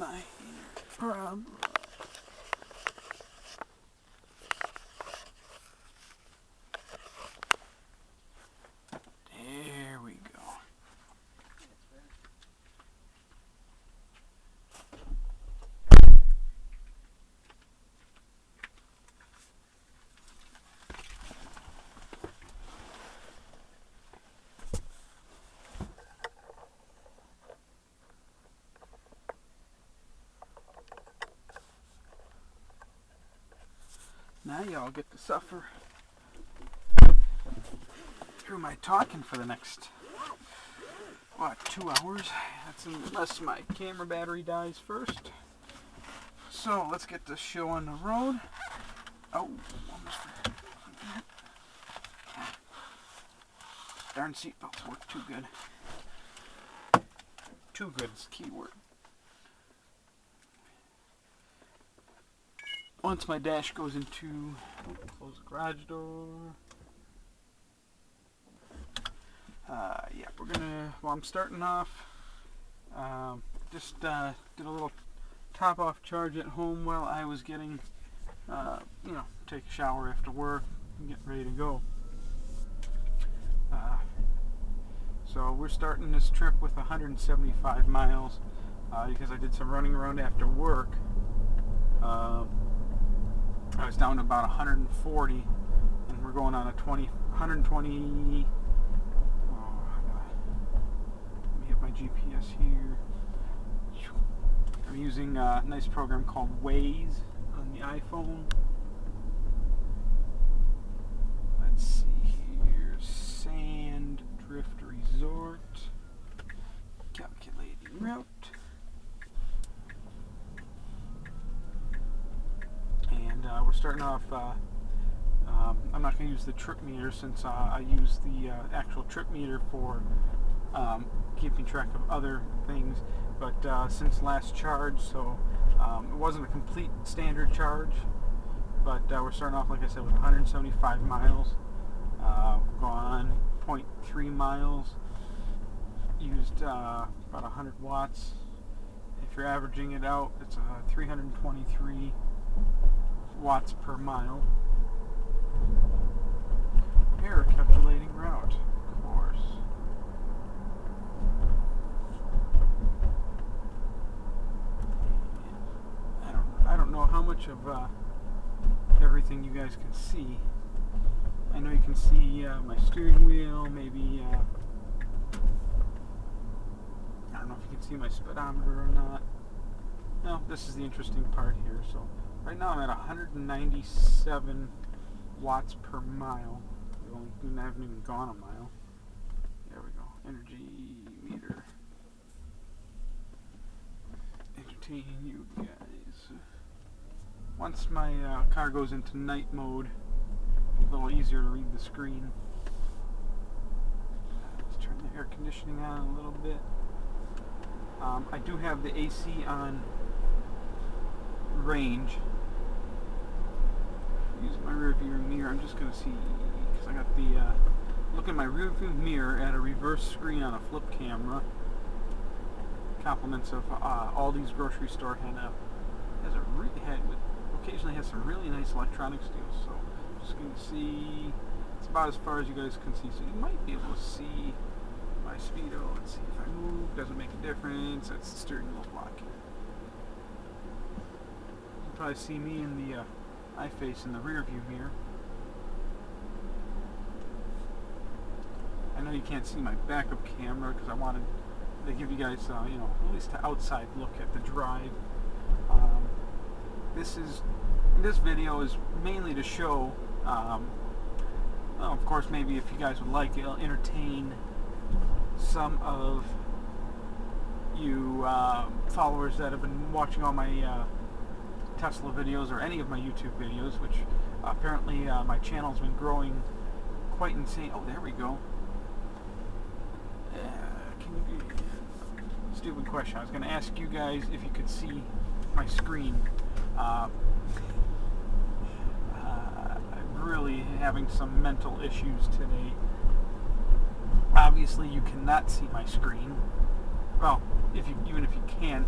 my problem. There we go. Now y'all get to suffer through my talking for the next, what, 2 hours? That's unless my camera battery dies first. So let's get this show on the road. Oh, almost forgot. Darn seatbelts work too good. Too good is the key word. Once my dash goes into, close the garage door. Yeah, we're gonna, well, I'm starting off, just did a little top off charge at home while I was getting, you know, take a shower after work and get ready to go. So we're starting this trip with 175 miles, because I did some running around after work. I was down to about 140, and we're going on a 120. Oh, let me hit my GPS here. I'm using a nice program called Waze on the iPhone. Let's see here. Sand Drift Resort. Calculating route. We're starting off, I'm not going to use the trip meter since I use the actual trip meter for keeping track of other things, but since last charge, so it wasn't a complete standard charge, but we're starting off, like I said, with 175 miles, gone 0.3 miles, used about 100 watts. If you're averaging it out, it's 323 watts per mile. Error calculating route, of course. I don't know how much of everything you guys can see. I know you can see my steering wheel, maybe I don't know if you can see my speedometer or not. No, this is the interesting part here. So right now I'm at 197 watts per mile. I haven't even gone a mile. There we go. Energy meter. Entertaining you guys. Once my car goes into night mode, it's a little easier to read the screen. Let's turn the air conditioning on a little bit. I do have the AC on range. Use my rear view mirror. I'm just going to see, because I got the look in my rear view mirror at a reverse screen on a flip camera. Compliments of Aldi's grocery store occasionally has some really nice electronics deals. So just going to see. It's about as far as you guys can see. So you might be able to see my speedo. Let's see if I move. Doesn't make a difference. That's the steering wheel block here. You can probably see me in the eye face in the rear view mirror. I know you can't see my backup camera because I wanted to give you guys, you know, at least an outside look at the drive. This video is mainly to show, well, of course, maybe if you guys would like, it'll entertain some of you followers that have been watching all my Tesla videos or any of my YouTube videos, which apparently my channel's been growing quite insane. Oh, there we go. Stupid question. I was going to ask you guys if you could see my screen. I'm really having some mental issues today. Obviously, you cannot see my screen. well, even if you can,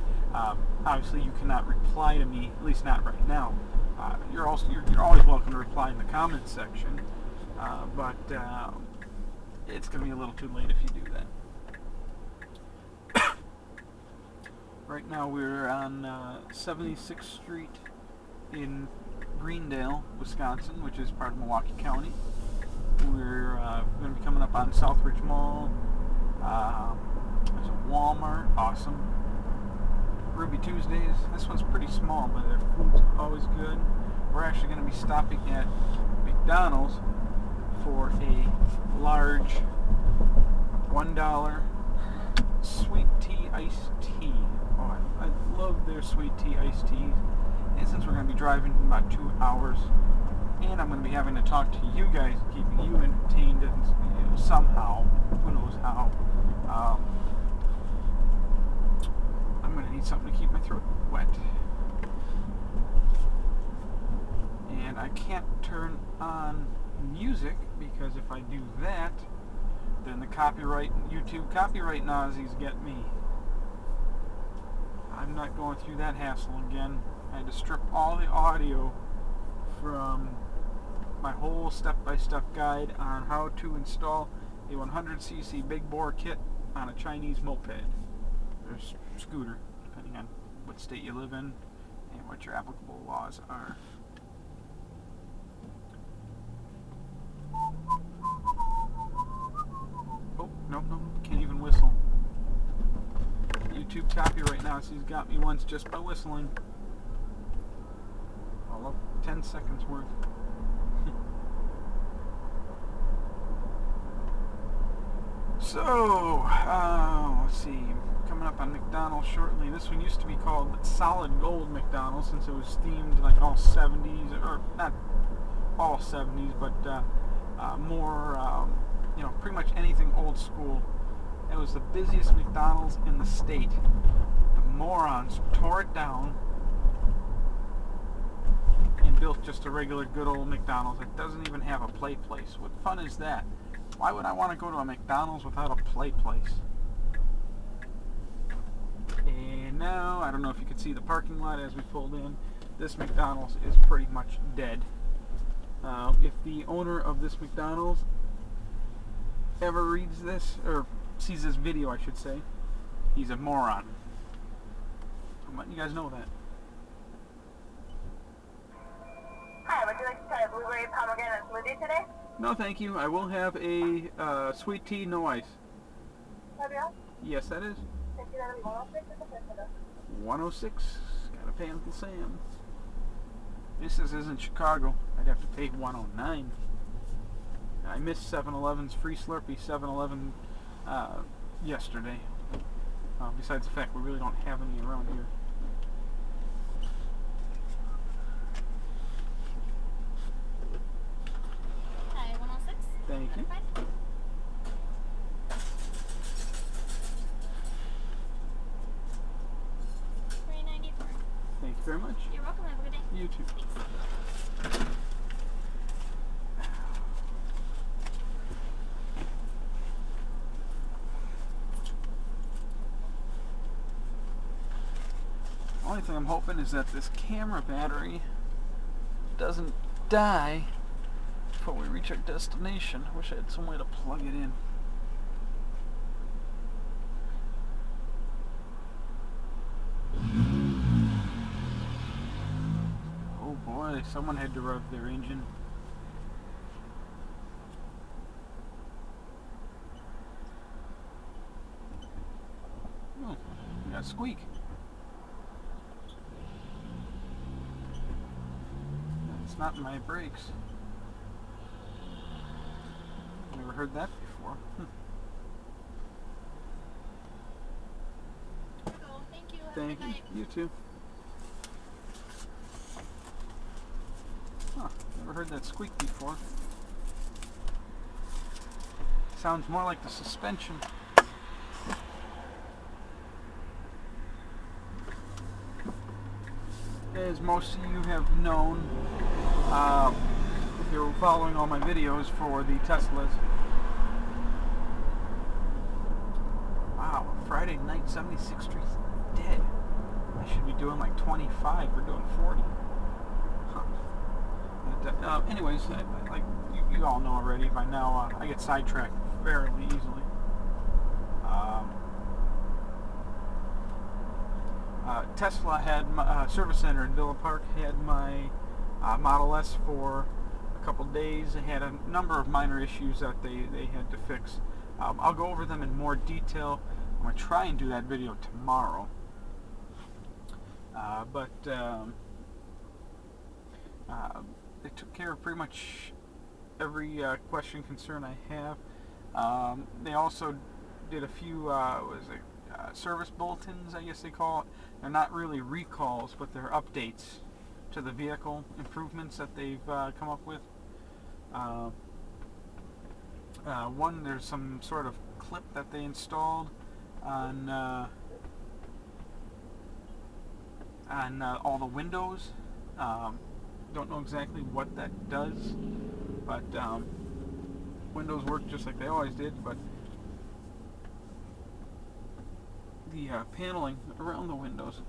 obviously you cannot reply to me, at least not right now. You're always welcome to reply in the comments section, but it's going to be a little too late if you do that. Right now we're on 76th Street in Greendale, Wisconsin, which is part of Milwaukee County. We're going to be coming up on Southridge Mall. There's a Walmart, awesome. Ruby Tuesdays, this one's pretty small, but their food's always good. We're actually going to be stopping at McDonald's for a large $1 sweet tea iced tea. Oh, I love their sweet tea iced teas. And since we're going to be driving about 2 hours, and I'm going to be having to talk to you guys, keeping you entertained and, somehow, who knows how, I'm going to need something to keep my throat wet. And I can't turn on music, because if I do that, then the YouTube copyright Nazis get me. I'm not going through that hassle again. I had to strip all the audio from my whole step-by-step guide on how to install a 100cc big bore kit on a Chinese moped or scooter, depending on what state you live in and what your applicable laws are. Oh, nope, can't even whistle. YouTube copyright Nazis got me once just by whistling. All up 10 seconds worth. So, let's see, coming up on McDonald's shortly. This one used to be called Solid Gold McDonald's, since it was themed like all 70s, or not all 70s, but more, pretty much anything old school. It was the busiest McDonald's in the state. The morons tore it down and built just a regular good old McDonald's that doesn't even have a play place. What fun is that? Why would I want to go to a McDonald's without a play place? And now, I don't know if you can see the parking lot as we pulled in. This McDonald's is pretty much dead. If the owner of this McDonald's ever reads this, or sees this video, I should say, he's a moron. I'm letting you guys know that. Hi, would you like to try a blueberry pomegranate smoothie today? No, thank you. I will have a sweet tea, no ice. Yes, that is. 106. Gotta pay Uncle Sam. This isn't Chicago. I'd have to pay 109. I missed 7-Eleven's free Slurpee 7-Eleven yesterday. Besides the fact we really don't have any around here. Hi, 106. Thank you. $3.94. Thank you very much. You're welcome. Have a good day. You too. Thanks. The only thing I'm hoping is that this camera battery doesn't die before we reach our destination. I wish I had some way to plug it in. Oh boy, someone had to rev their engine. Oh, we got a squeak. It's not my brakes. Never heard that before. So, thank you. Have a Thank good you. night. You too. Huh, never heard that squeak before. Sounds more like the suspension. As most of you have known, if you're following all my videos for the Teslas. Wow, Friday night 76th Street's dead. I should be doing like 25. We're doing 40. Huh. But, anyways, like you all know already by now, I get sidetracked fairly easily. Tesla had my service center in Villa Park had my Model S for a couple days. They had a number of minor issues that they had to fix. I'll go over them in more detail. I'm going to try and do that video tomorrow. But they took care of pretty much every question, concern I have. They also did a few service bulletins, I guess they call it. They're not really recalls, but they're updates to the vehicle improvements that they've come up with. One, there's some sort of clip that they installed on all the windows. Don't know exactly what that does, but windows work just like they always did, but the paneling around the windows,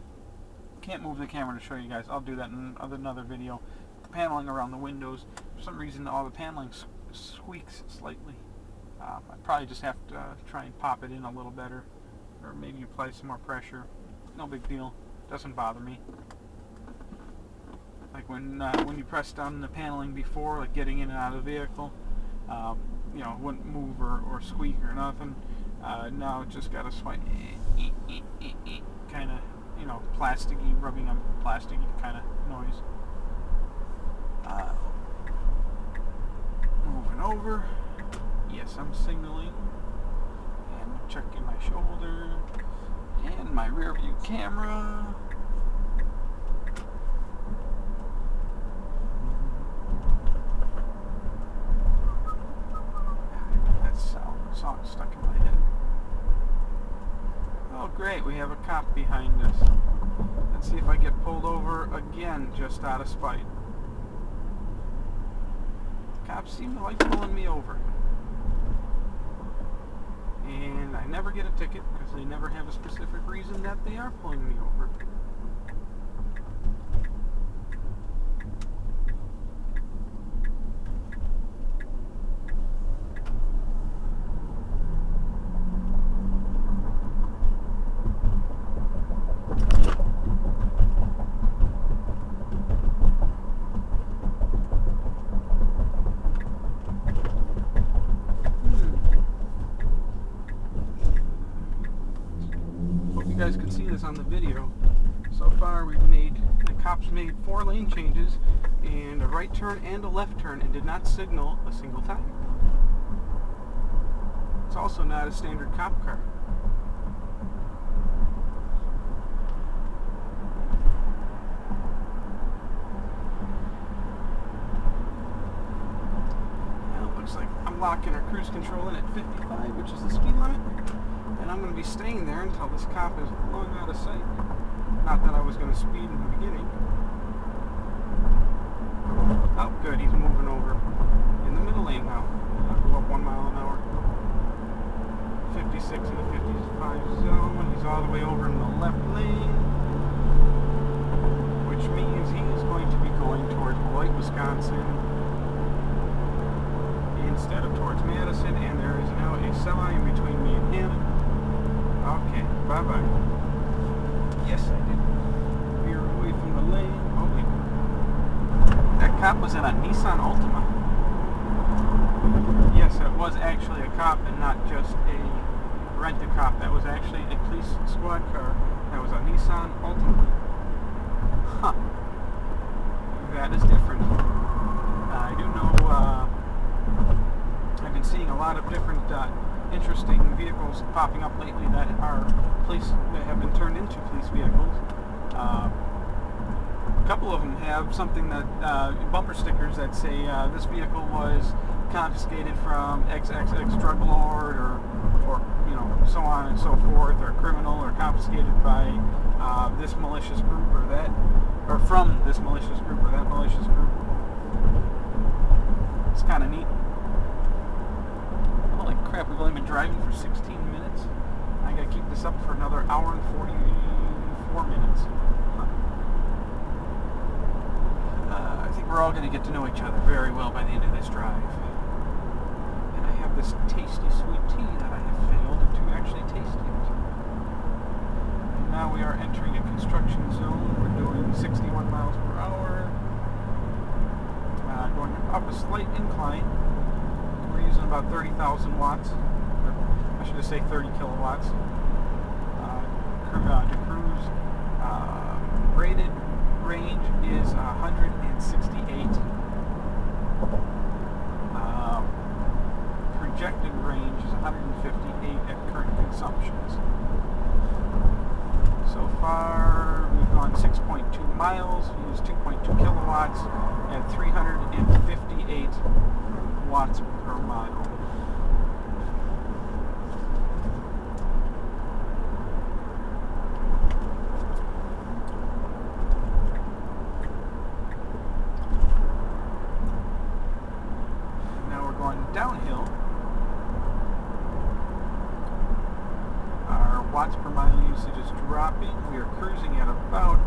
can't move the camera to show you guys, I'll do that in another video. The paneling around the windows, for some reason all the paneling squeaks slightly. I probably just have to try and pop it in a little better, or maybe apply some more pressure. No big deal, doesn't bother me. Like when you press down the paneling before, like getting in and out of the vehicle, you know, it wouldn't move or squeak or nothing. Now it just got a slight kind of, you know, plasticky, rubbing on plasticky kind of noise. Moving over. Yes, I'm signaling. And checking my shoulder. And my rear view camera. That song stuck in my head. Oh great, we have a cop behind us. Let's see if I get pulled over again just out of spite. Cops seem to like pulling me over. And I never get a ticket because they never have a specific reason that they are pulling me over. You guys can see this on the video. So far the cops made 4 lane changes and a right turn and a left turn and did not signal a single time. It's also not a standard cop car. Well, it looks like I'm locking our cruise control in at 55, which is the speed limit. And I'm going to be staying there until this cop is long out of sight. Not that I was going to speed in the beginning. Oh, good, he's moving over in the middle lane now. I'll go up 1 mile an hour. 56 in the 55 zone. He's all the way over in the left lane, which means he is going to be going towards Beloit, Wisconsin, instead of towards Madison. And there is now a semi in between me and him. Okay, bye-bye. Yes, I did. Veer away from the lane. Oh, wait. That cop was in a Nissan Altima. Yes, it was actually a cop and not just a rent-a-cop. That was actually a police squad car. That was a Nissan Altima. Huh. That is different. I do know, I've been seeing a lot of different interesting vehicles popping up lately that have been turned into police vehicles. A couple of them have something that bumper stickers that say this vehicle was confiscated from XXX drug lord, or you know, so on and so forth, or criminal, or confiscated by this malicious group or that, or from this malicious group or that malicious group. It's kind of neat. Holy crap, we've only been driving for 16 minutes. I gotta keep this up for another hour and 44 minutes. I think we're all gonna get to know each other very well by the end of this drive. And I have this tasty sweet tea that I have failed to actually taste yet. And now we are entering a construction zone. We're doing 61 miles per hour. Going up a slight incline. We're using about 30,000 watts. Or I should just say 30 kilowatts. To cruise. Rated range is 168. Projected range is 158 at current consumptions. So far, we've gone 6.2 miles, used 2.2 kilowatts at 358 watts per mile. Now we're going downhill. Our watts per mile usage is dropping. We are cruising at about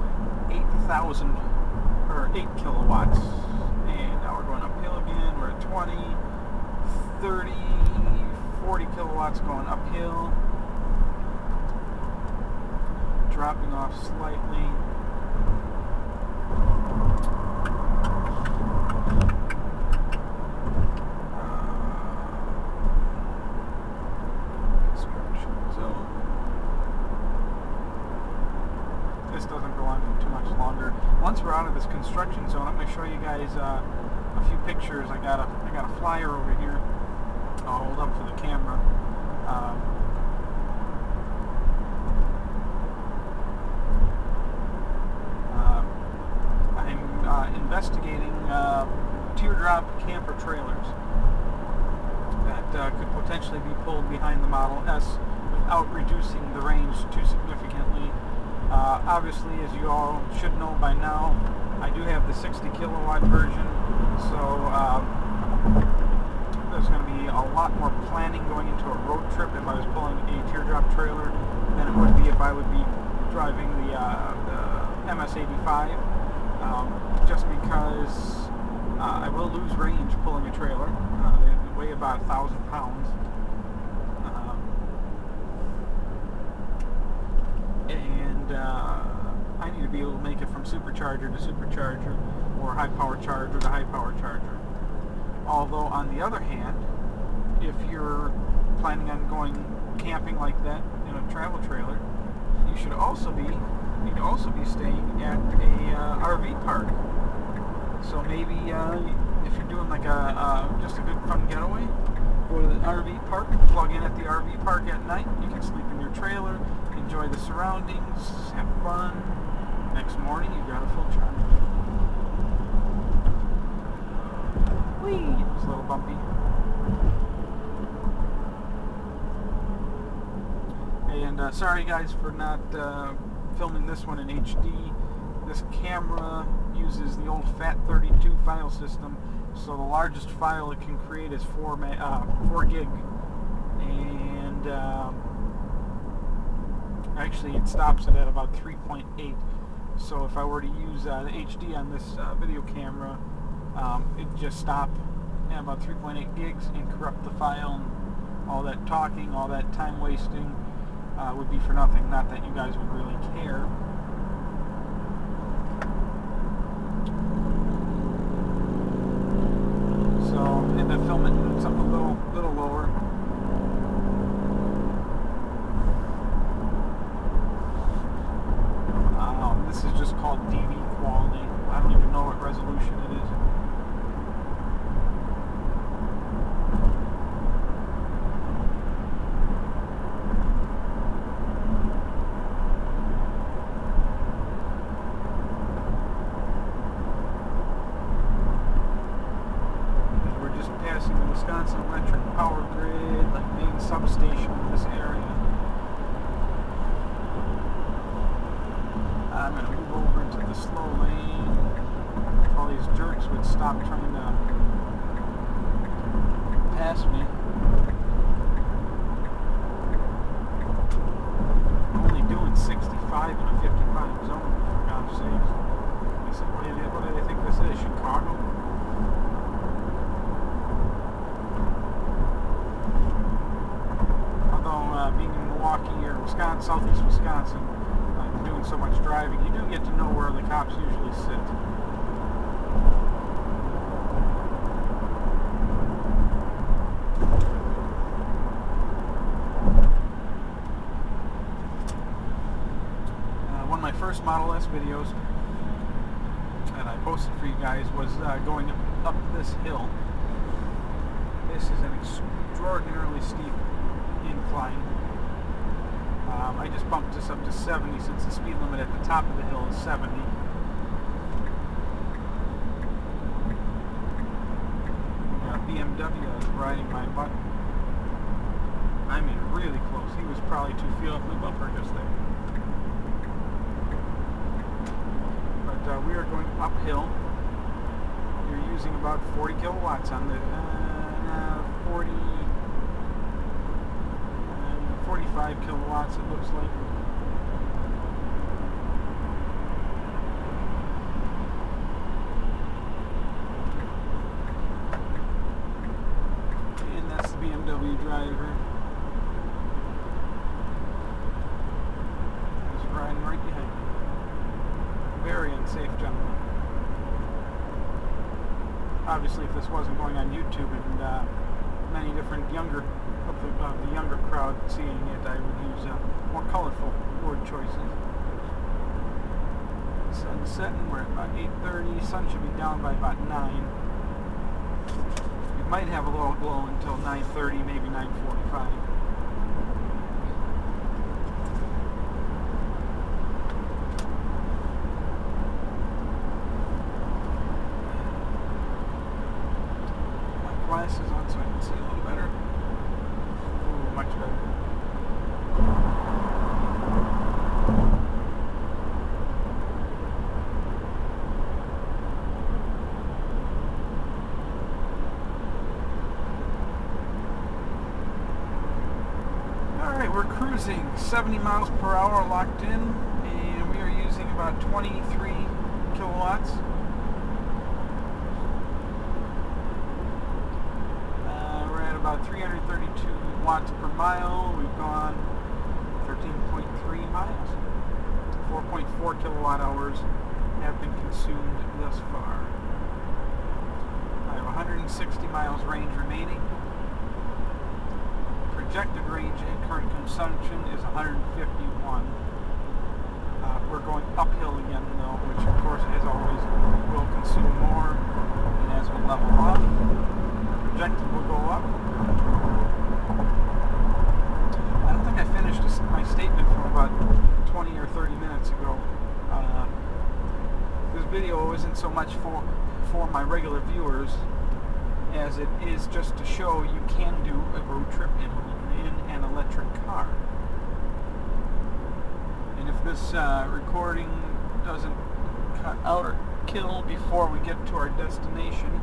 8,000 or 8 kilowatts. And now we're going uphill again. We're at 20, 30, 40 kilowatts going uphill. Dropping off slightly. This doesn't go on for too much longer. Once we're out of this construction zone, I'm going to show you guys a few pictures. I got a flyer over here. I'll hold up for the camera. I'm investigating teardrop camper trailers that could potentially be pulled behind the Model S without reducing the range too significantly. Obviously, as you all should know by now, I do have the 60 kilowatt version, so there's going to be a lot more planning going into a road trip if I was pulling a teardrop trailer than it would be if I would be driving the MS-85, just because I will lose range pulling a trailer. They weigh about 1,000 pounds. And I need to be able to make it from supercharger to supercharger, or high power charger to high power charger. Although on the other hand, if you're planning on going camping like that in a travel trailer, you need to also be staying at a RV park. So maybe if you're doing like just a good fun getaway, go to the RV park, plug in at the RV park at night. You can sleep in your trailer, enjoy the surroundings, have fun. Next morning, you've got a full charge. Whee! It was a little bumpy. And sorry guys for not filming this one in HD. This camera uses the old FAT32 file system, so the largest file it can create is 4 gig. And actually it stops it at about 3.8. So if I were to use the HD on this video camera, it'd just stop at about 3.8 gigs and corrupt the file, and all that talking, all that time wasting would be for nothing. Not that you guys would really care. So I'm going to film it in something a little lower. This is just called DV quality. I don't even know what resolution it is. We're just passing the Wisconsin Electric Power Grid, like main substation in this area. I'm going to move over into the slow lane. If all these jerks would stop trying to pass me. Milwaukee or Wisconsin, southeast Wisconsin, doing so much driving, you do get to know where the cops usually sit. One of my first Model S videos that I posted for you guys was going up this hill. This is an extraordinarily steep incline. I just bumped this up to 70 since the speed limit at the top of the hill is 70. BMW is riding my butt. I mean, really close. He was probably 2 feet off the bumper just there. But we are going uphill. You're using about 40 kilowatts on the 45 kilowatts it looks like. And that's the BMW driver. He's riding right behind me. Very unsafe gentleman. Obviously, if this wasn't going on YouTube and many different younger the younger crowd seeing it, I would use more colorful word choices. Sun's setting. We're at about 8:30. Sun should be down by about 9. It might have a little glow until 9:30, maybe 9:45. Glasses on so I can see a little better. Ooh, much better. Alright, we're cruising 70 miles per hour locked in, and we are using about 23 kilowatts. About 332 watts per mile. We've gone 13.3 miles. 4.4 kilowatt hours have been consumed thus far. I have 160 miles range remaining. Projected range and current consumption is 151. We're going uphill again though, which of course as always will consume more, and as we level off, projected will go up. I don't think I finished my statement from about 20 or 30 minutes ago. This video isn't so much for my regular viewers as it is just to show you can do a road trip in an electric car. And if this recording doesn't cut out or kill before we get to our destination,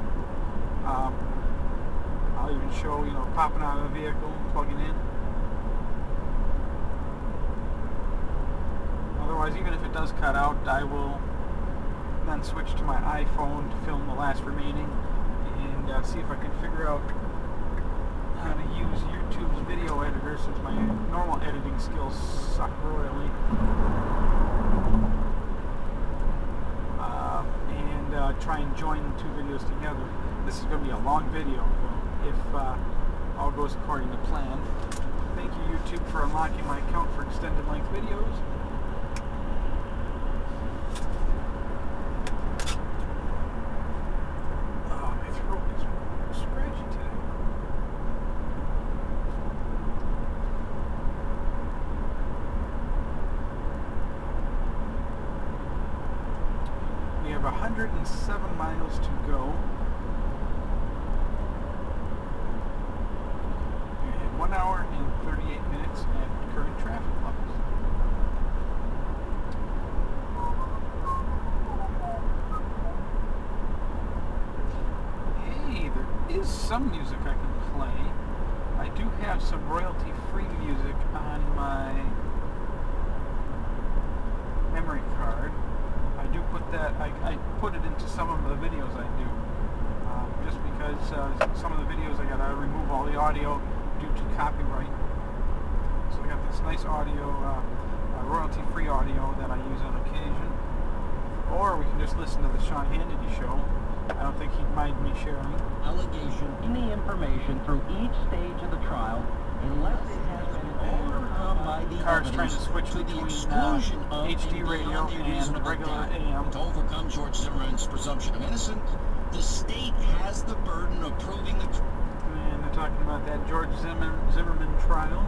I'll even show, popping out of the vehicle, plugging in. Otherwise, even if it does cut out, I will then switch to my iPhone to film the last remaining and see if I can figure out how to use YouTube's video editor since my normal editing skills suck royally. And try and join the two videos together. This is going to be a long video, though, if all goes according to plan. Thank you, YouTube, for unlocking my account for extended length videos. Oh, my throat is scratchy today. We have 107 miles to go. 1 hour and 38 minutes at current traffic levels. Hey, there is some music I can play. I do have some royalty-free music on my memory card. I do put that, I put it into some of the videos I do. Just because some of the videos I gotta remove all the audio due to copyright. So I got this nice audio, royalty-free audio that I use on occasion. Or we can just listen to the Sean Hannity show. I don't think he'd mind me sharing. Allegation, any information through each stage of the trial, unless it has been overcome by the Car's trying to evidence switch to the between exclusion of HD and radio beyond a and reasonable regular doubt. AM. To overcome George Zimmerman's presumption of innocence, the state has the burden of proving the And they're talking about that George Zimmerman trial.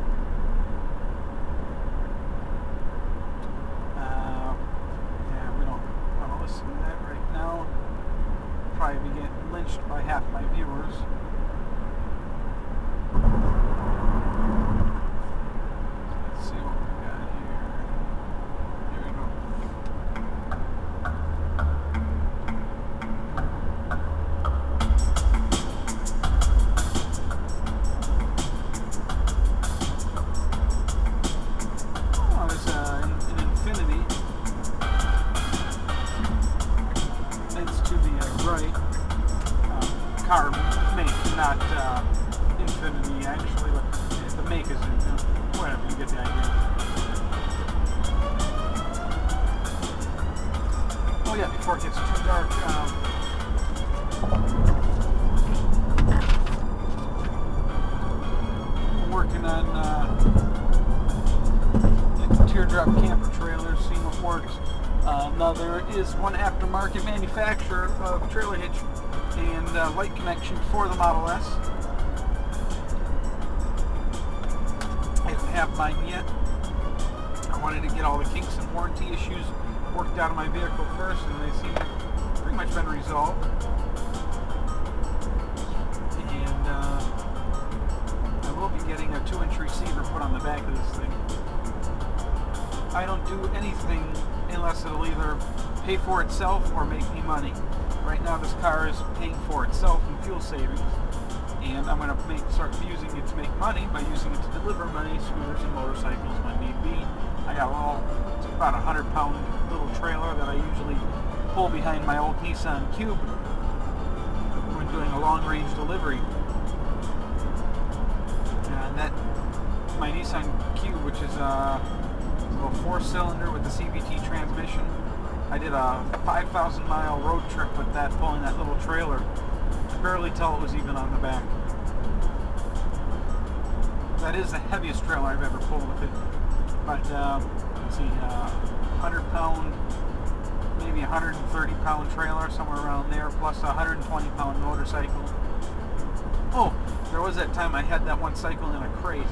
Yeah, we don't want to listen to that right now. Probably be getting lynched by half my viewers. Let's see what we got here. Here we go. Oh, there's an Infinity. It's to the right. Car make, not Infinity actually, but the make is whatever, you get the idea. Oh yeah, before it gets too dark, I'm working on teardrop camper trailers, seeing what works. Now there is one aftermarket manufacturer of trailer hitch and light connection for the Model S. I don't have mine yet. I wanted to get all the kinks and warranty issues worked out of my vehicle first, and they seem to have pretty much been resolved. And I will be getting a 2-inch receiver put on the back of this thing. I don't do anything unless it'll either pay for itself or make me money. Right now this car is paying for itself in fuel savings, and I'm going to start using it to make money by using it to deliver my scooters and motorcycles when need be. I got it's about a 100-pound little trailer that I usually pull behind my old Nissan Cube when doing a long-range delivery. And that, my Nissan Cube, which is a little 4-cylinder with the CVT transmission, I did a 5,000-mile road trip with that, pulling that little trailer. I could barely tell it was even on the back. That is the heaviest trailer I've ever pulled with it. But, let's see, 100-pound, maybe 130-pound trailer, somewhere around there, plus a 120-pound motorcycle. Oh, there was that time I had that one cycle in a crate.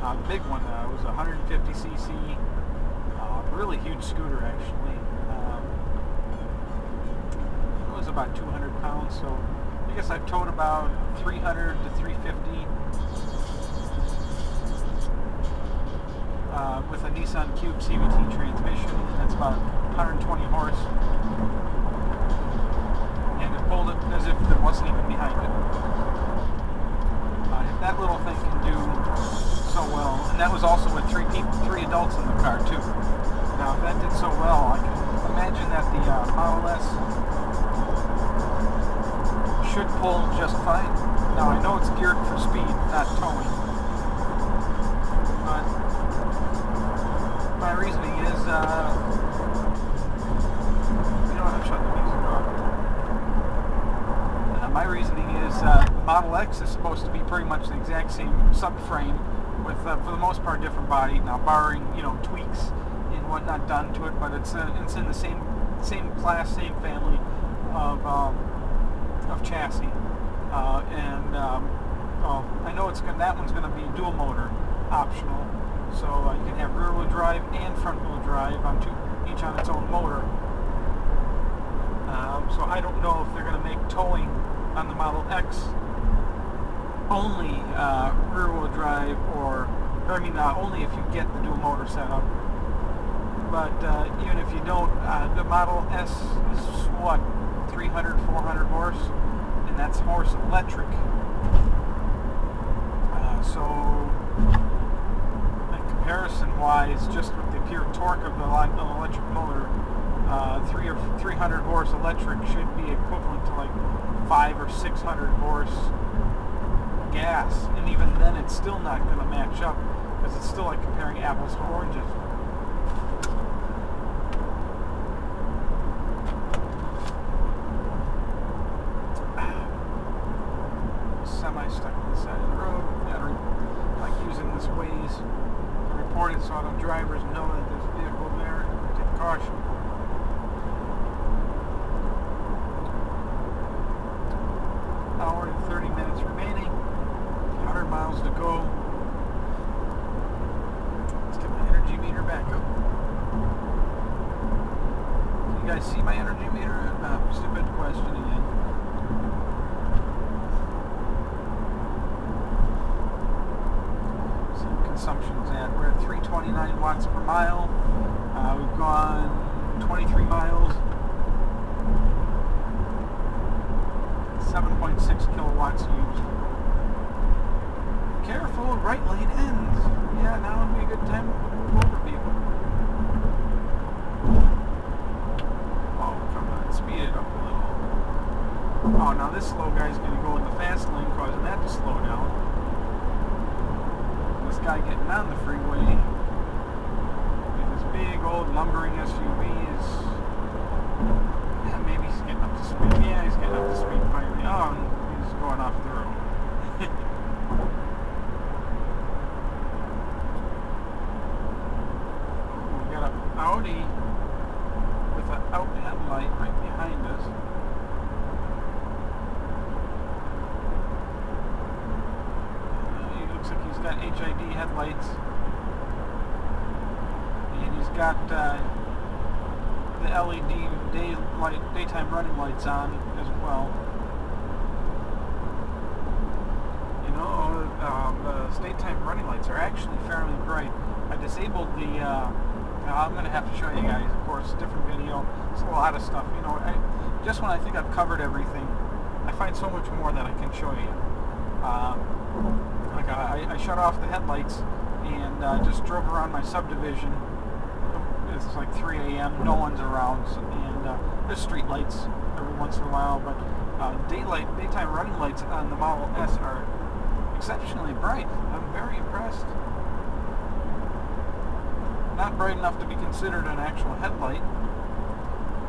The big one, it was a 150cc, really huge scooter actually. It was about 200 pounds, so I guess I've towed about 300 to 350 with a Nissan Cube CVT transmission. That's about 120 horse, and it pulled it as if there wasn't even behind it. If that little thing can do so well, and that was also with three adults in the car too. Now if that did so well, I can imagine that the Model S should pull just fine. Now I know it's geared for speed, not towing, but my reasoning is, you know what, I'm shutting the music off. My reasoning is the Model X is supposed to be pretty much the exact same subframe with, for the most part, different body. Now, barring tweaks and whatnot done to it, but it's in the same class, same family of chassis. I know that one's going to be dual motor optional, so you can have rear wheel drive and front wheel drive on each on its own motor. So I don't know if they're going to make towing on the Model X only rear wheel drive, only if you get the dual motor setup. But even if you don't, the Model S is what, 300, 400 horse, and that's horse electric. So in comparison-wise, just with the pure torque of the electric motor, 300 horse electric should be equivalent to like 500 or 600 horse gas, and even then it's still not going to match up, because because it's still like comparing apples to oranges. Semi stuck on the side of the road. Like using this Waze to report it so other drivers know that there's a vehicle there. Take caution. Hour and 30 minutes remaining. 100 miles to go. Let's get my energy meter back up. Can you guys see my energy meter? Stupid question again. So consumption's at, we're at 329 watts per mile. We've gone 23 miles. 7.6 kilowatts used. Careful, right lane ends. Yeah, now would be a good time to move over people. Oh, come on, speed it up a little. Oh, now this slow guy's going to go in the fast lane, causing that to slow down. This guy getting on the freeway with his big old lumbering SUV is... Yeah, maybe he's getting up to speed. Yeah, he's getting up to speed finally. Oh, and he's going off the road. We got an Audi with an out headlight right behind us. He looks like he's got HID headlights. And he's got the LED daytime running lights on as well. You know, the daytime running lights are actually fairly bright. I disabled the, I'm going to have to show you guys, of course, a different video. It's a lot of stuff, you know. Just when I think I've covered everything, I find so much more that I can show you. Like I shut off the headlights and just drove around my subdivision. It's like 3 a.m. No one's around, and there's street lights every once in a while, but daytime running lights on the Model S are exceptionally bright. I'm very impressed. Not bright enough to be considered an actual headlight,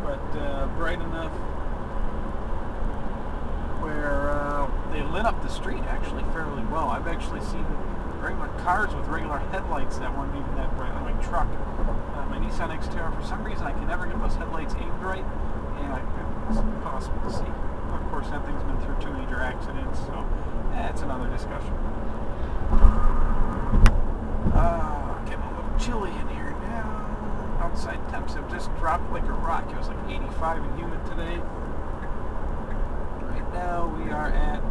but bright enough where they lit up the street actually fairly well. I've actually seen regular cars with regular headlights that weren't even that bright. On my truck, my Nissan Xterra, for some reason I can never get those headlights aimed right, and it's impossible to see. Of course, that thing's been through 2 major accidents, so that's another discussion. Getting a little chilly in here now. Outside temps have just dropped like a rock. It was like 85 and humid today. Right now we are at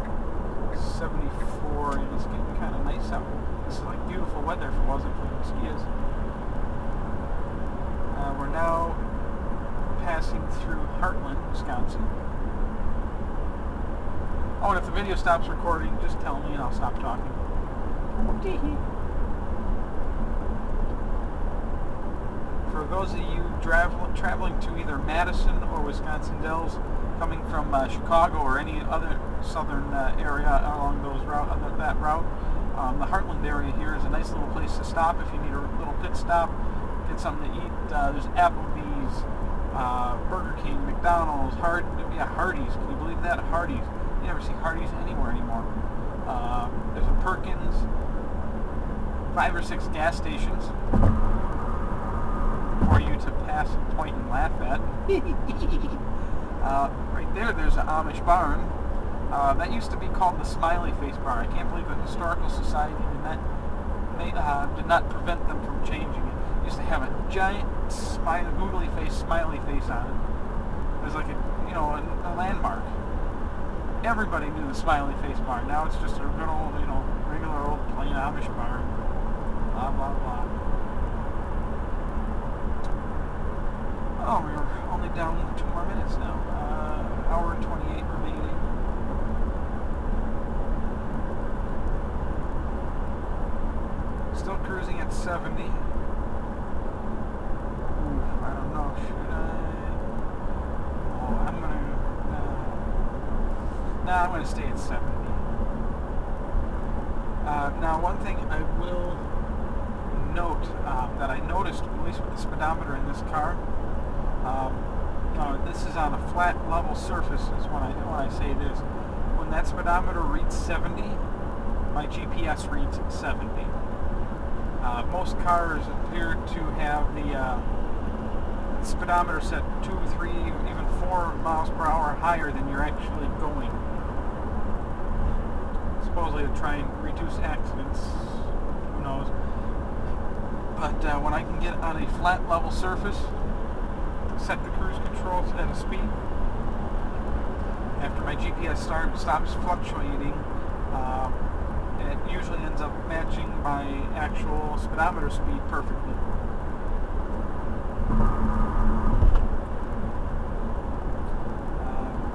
74, and it's getting kind of nice out. This is like beautiful weather if it wasn't for the mosquitoes. We're now passing through Heartland, Wisconsin. Oh, and if the video stops recording, just tell me and I'll stop talking. For those of you traveling to either Madison or Wisconsin Dells, coming from Chicago or any other southern area along that route, the Heartland area here is a nice little place to stop if you need a little pit stop, get something to eat. There's Applebee's, Burger King, McDonald's, Hardee's. Can you believe that? Hardee's. You never see Hardee's anywhere anymore. There's a Perkins, 5 or 6 gas stations for you to pass and point and laugh at. Right there's an Amish barn. That used to be called the Smiley Face Barn. I can't believe the Historical Society did not prevent them from changing it. It used to have a giant googly face, smiley face on it. It was like a landmark. Everybody knew the Smiley Face Barn. Now it's just a good old, regular old plain Amish barn. Blah, blah, blah. Oh, we're only down 2 more minutes now. Hour and 28 remaining. Still cruising at 70. Ooh, I don't know. Should I? Oh, I'm gonna. Nah, I'm gonna stay at 70. Now, one thing I will note that I noticed, at least with the speedometer in this car. This is on a flat level surface is when I say this. When that speedometer reads 70, my GPS reads 70. Most cars appear to have the speedometer set 2, 3, even 4 miles per hour higher than you're actually going. Supposedly to try and reduce accidents, who knows. But when I can get on a flat level surface, set the cruise control at a speed, after my GPS stops fluctuating, it usually ends up matching my actual speedometer speed perfectly.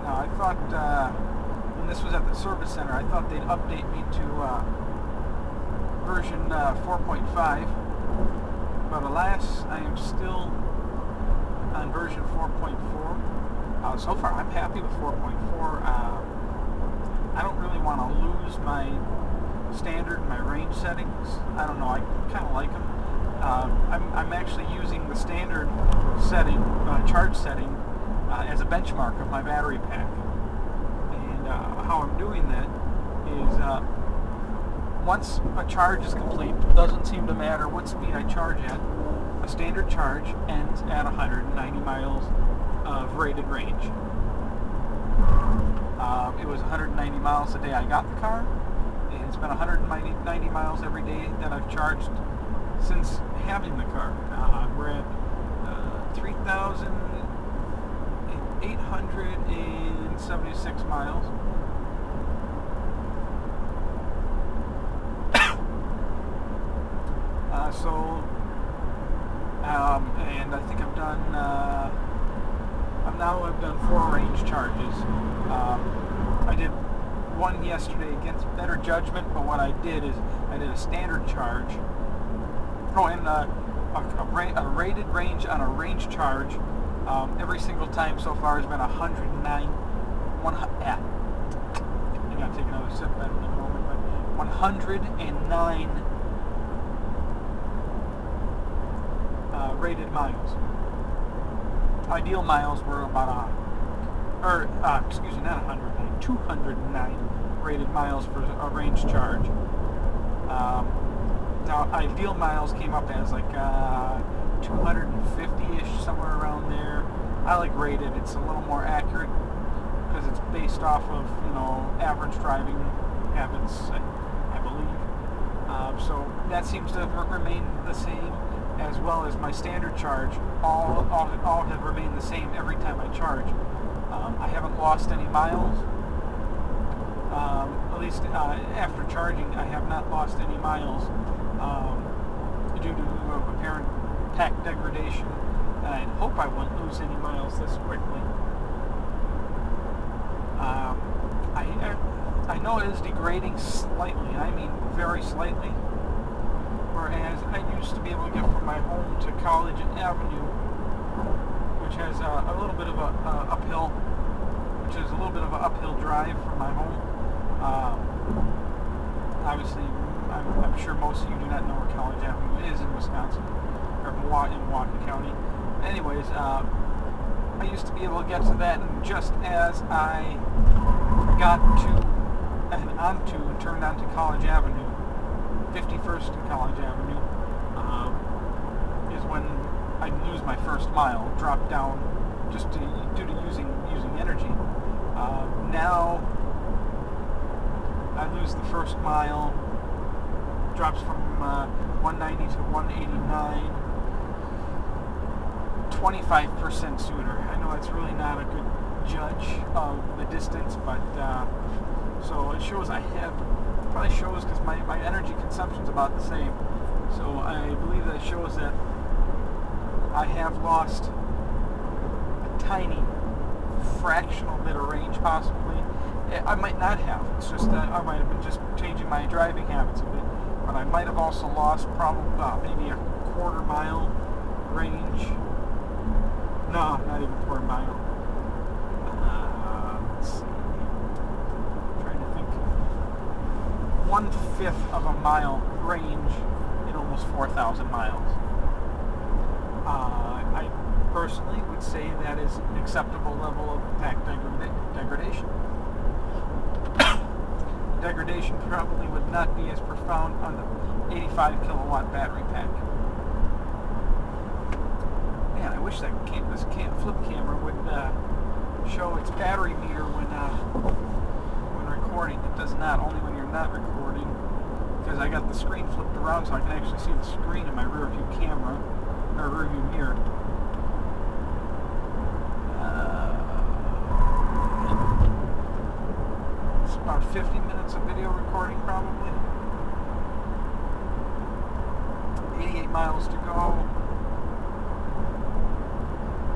Now I thought, when this was at the service center, I thought they'd update me to version 4.5, but alas, I am still on version 4.4. So far I'm happy with 4.4. I don't really want to lose my standard, my range settings. I don't know, I kind of like them. I'm actually using the standard setting, charge setting, as a benchmark of my battery pack. And how I'm doing that is, once a charge is complete, it doesn't seem to matter what speed I charge at, a standard charge ends at 190 miles of rated range. It was 190 miles the day I got the car, and it's been 190 miles every day that I've charged since having the car. We're at 3,876 miles. And I think I've done, I've done 4 range charges. I did one yesterday against better judgment, but what I did is I did a standard charge. Oh, and a rated range on a range charge every single time so far has been 109. I gotta take another sip at a moment, but 109 rated miles. Ideal miles were about excuse me, not 109, 209 rated miles for a range charge. Now, ideal miles came up as like 250-ish, somewhere around there. I like rated; it's a little more accurate because it's based off of, you know, average driving habits, I believe. So that seems to remain the same, as well as my standard charge. All have remained the same every time I charge. I haven't lost any miles. At least after charging, I have not lost any miles due to apparent pack degradation. And I hope I won't lose any miles this quickly. I know it is degrading slightly. I mean, very slightly. Whereas I used to be able to get from my home to College Avenue, which has a little bit of a uphill drive from my home. Obviously, I'm sure most of you do not know where College Avenue is in Wisconsin, or in Milwaukee County. Anyways, I used to be able to get to that, and just as I got to and turned onto College Avenue, 51st and College Avenue, is when I lose my first mile, drop down just due to using energy. Now I lose the first mile, drops from 190 to 189, 25% sooner. I know it's really not a good judge of the distance, but so it shows probably shows because my energy consumption is about the same. So I believe that shows that I have lost a tiny fractional bit of range, possibly. I might not have. It's just that I might have been just changing my driving habits a bit. But I might have also lost probably maybe a quarter mile range. No, not even a quarter mile. Let's see. I'm trying to think. 1/5 of a mile range in almost 4,000 miles. I personally would say that is an acceptable level of pack degradation. Degradation probably would not be as profound on the 85 kilowatt battery pack. Man, I wish that this flip camera would show its battery meter when recording. It does not, only when you're not recording, because I got the screen flipped around so I can actually see the screen in my rear view camera, or rear view mirror. It's about 50 minutes of video recording probably. 88 miles to go.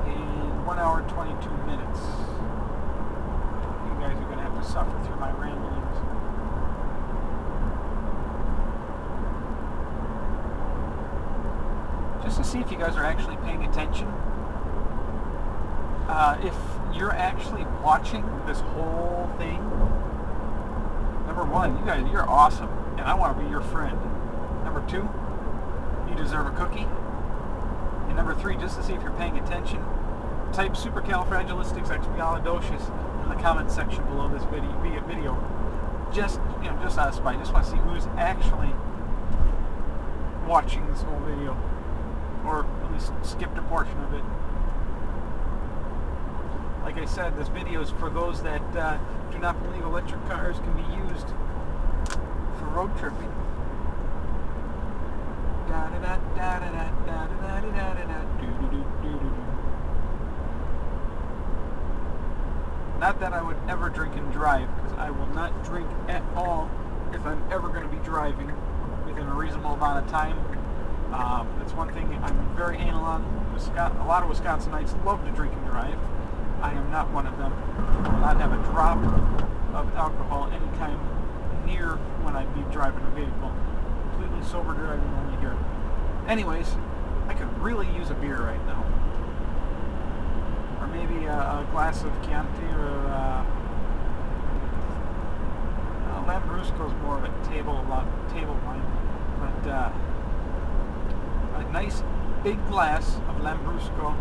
In 1 hour and 22 minutes. You guys are going to have to suffer through my ramblings. Just to see if you guys are actually paying attention. If you're actually watching this whole thing, number one, you guys, you're awesome, and I want to be your friend. Number two, you deserve a cookie. And number three, just to see if you're paying attention, type supercalifragilisticexpialidocious in the comment section below this video. Just out of spite, just want to see who's actually watching this whole video, or at least skipped a portion of it. Like I said, this video is for those that do not believe electric cars can be used for road tripping. Not that I would ever drink and drive, because I will not drink at all if I'm ever going to be driving within a reasonable amount of time. That's one thing I'm very anal on. A lot of Wisconsinites love to drink and drive. I am not one of them. I will not have a drop of alcohol anytime near when I'd be driving a vehicle. Completely sober driving only here. Anyways, I could really use a beer right now. Or maybe a glass of Chianti, or Lambrusco is more of a table wine. But a nice big glass of Lambrusco,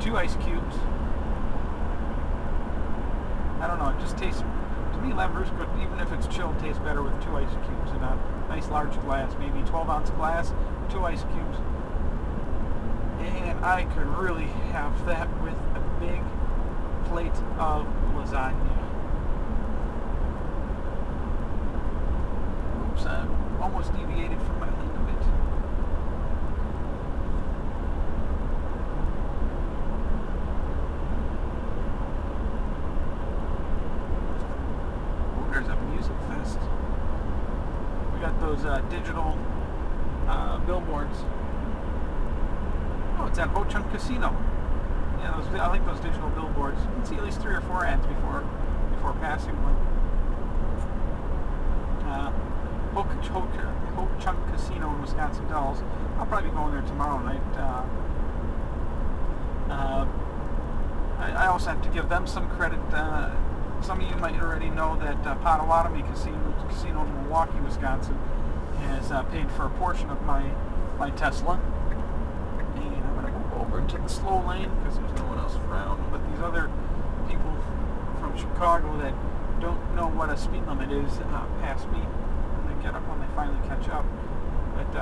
2 ice cubes. I don't know, it just tastes, to me Lambrusco, even if it's chilled, tastes better with 2 ice cubes in a nice large glass, maybe 12-ounce glass, 2 ice cubes. And I could really have that with a big plate of lasagna. Oops, I almost deviated from my lane a bit. There's a music fest. We got those digital billboards. Oh, it's at Ho Chunk Casino. Yeah, I like those digital billboards. You can see at least 3 or 4 ads before passing one. Ho Chunk Casino in Wisconsin Dells. I'll probably be going there tomorrow night. I also have to give them some credit. Some of you might already know that Potawatomi Casino in Milwaukee, Wisconsin, has paid for a portion of my Tesla. And I'm going to go over into the slow lane because there's no one else around. But these other people from Chicago that don't know what a speed limit is pass me when they finally catch up. But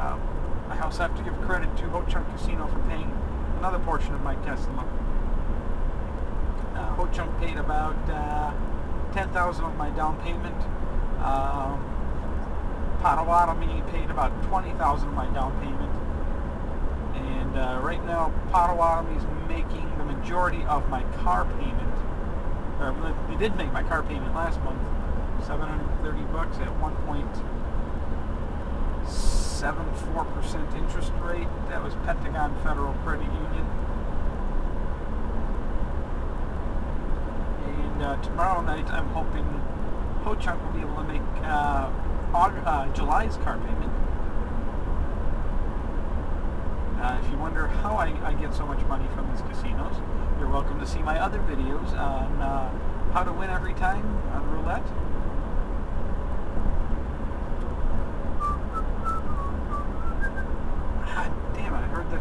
I also have to give credit to Ho Chunk Casino for paying another portion of my Tesla. Ho Chunk paid about $10,000 of my down payment. Potawatomi paid about $20,000 of my down payment. And right now, Potawatomi is making the majority of my car payment. Or they did make my car payment last month, $730 at 1.74% interest rate. That was Pentagon Federal Credit Union. And tomorrow night, I'm hoping Ho Chunk will be able to make July's car payment. If you wonder how I get so much money from these casinos, you're welcome to see my other videos on how to win every time on roulette.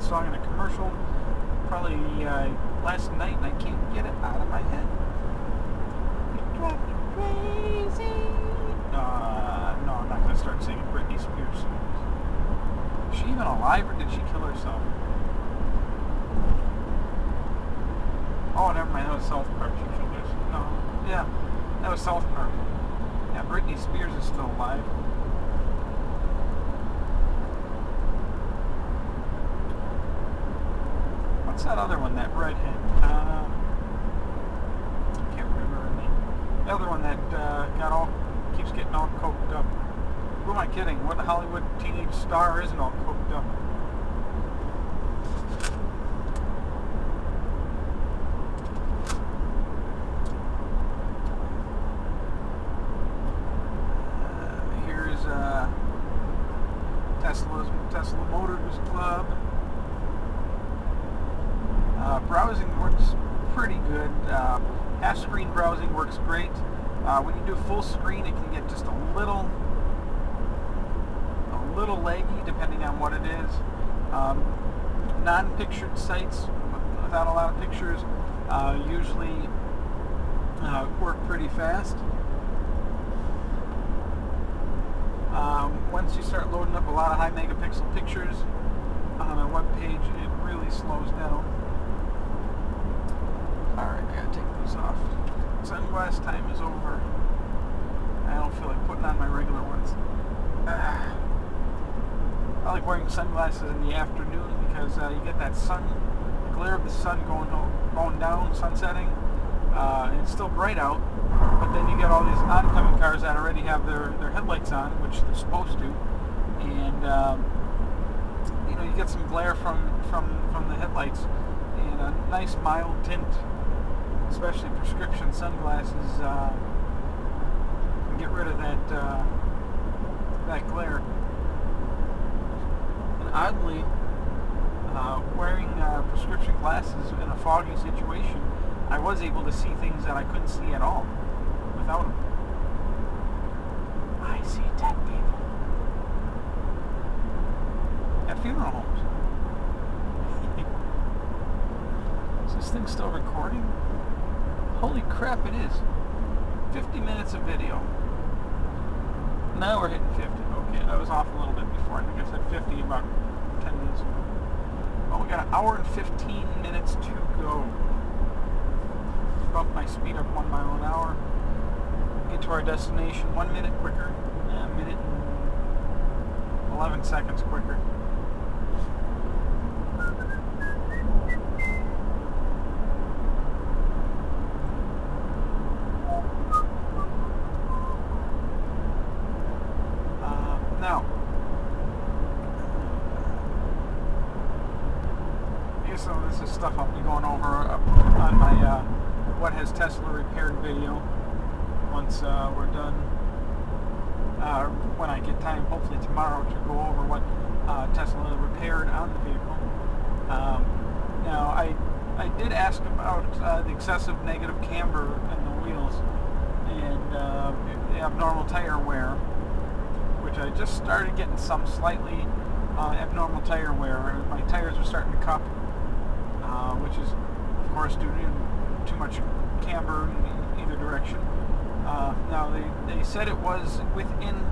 song in a commercial probably last night, and I can't get it out of my head. You drive me crazy. No, I'm not going to start singing Britney Spears songs. Is she even alive, or did she kill herself? Oh, never mind. That was South Park. She killed herself. No, yeah, that was South Park. Yeah, Britney Spears is still alive. What's that other one, that redhead? I can't remember her name. The other one that keeps getting all coked up. Who am I kidding? What Hollywood teenage star isn't all coked up? Here's Tesla Motors Club. Browsing works pretty good. Half screen browsing works great. When you do full screen, it can get just a little laggy depending on what it is. Non-pictured sites without a lot of pictures usually work pretty fast. Once you start loading up a lot of high megapixel pictures on a web page, it really slows down. Alright, I gotta take these off. Sunglass time is over. I don't feel like putting on my regular ones. I like wearing sunglasses in the afternoon because you get that sun, the glare of the sun going down, sun setting, and it's still bright out, but then you get all these oncoming cars that already have their headlights on, which they're supposed to, and you get some glare from the headlights, and a nice mild tint, especially prescription sunglasses, can get rid of that glare. And oddly, wearing prescription glasses in a foggy situation, I was able to see things that I couldn't see at all without them. I see dead people at funeral homes. Is this thing still recording? Holy crap, it is. 50 minutes of video. Now we're hitting 50. Okay, I was off a little bit before. I think I said 50 about 10 minutes ago. Oh, we got an hour and 15 minutes to go. Bump my speed up 1 mile an hour. Get to our destination 1 minute quicker. A minute and 11 seconds quicker. Now, I guess some of this is stuff I'll be going over on my What Has Tesla Repaired video once we're done. When I get time, hopefully tomorrow, to go over what Tesla repaired on the vehicle. Now, I did ask about the excessive negative camber in the wheels and the abnormal tire wear, which I just started getting some slightly abnormal tire wear. My tires are starting to cup, which is, of course, due to too much camber in either direction. Now, they said it was within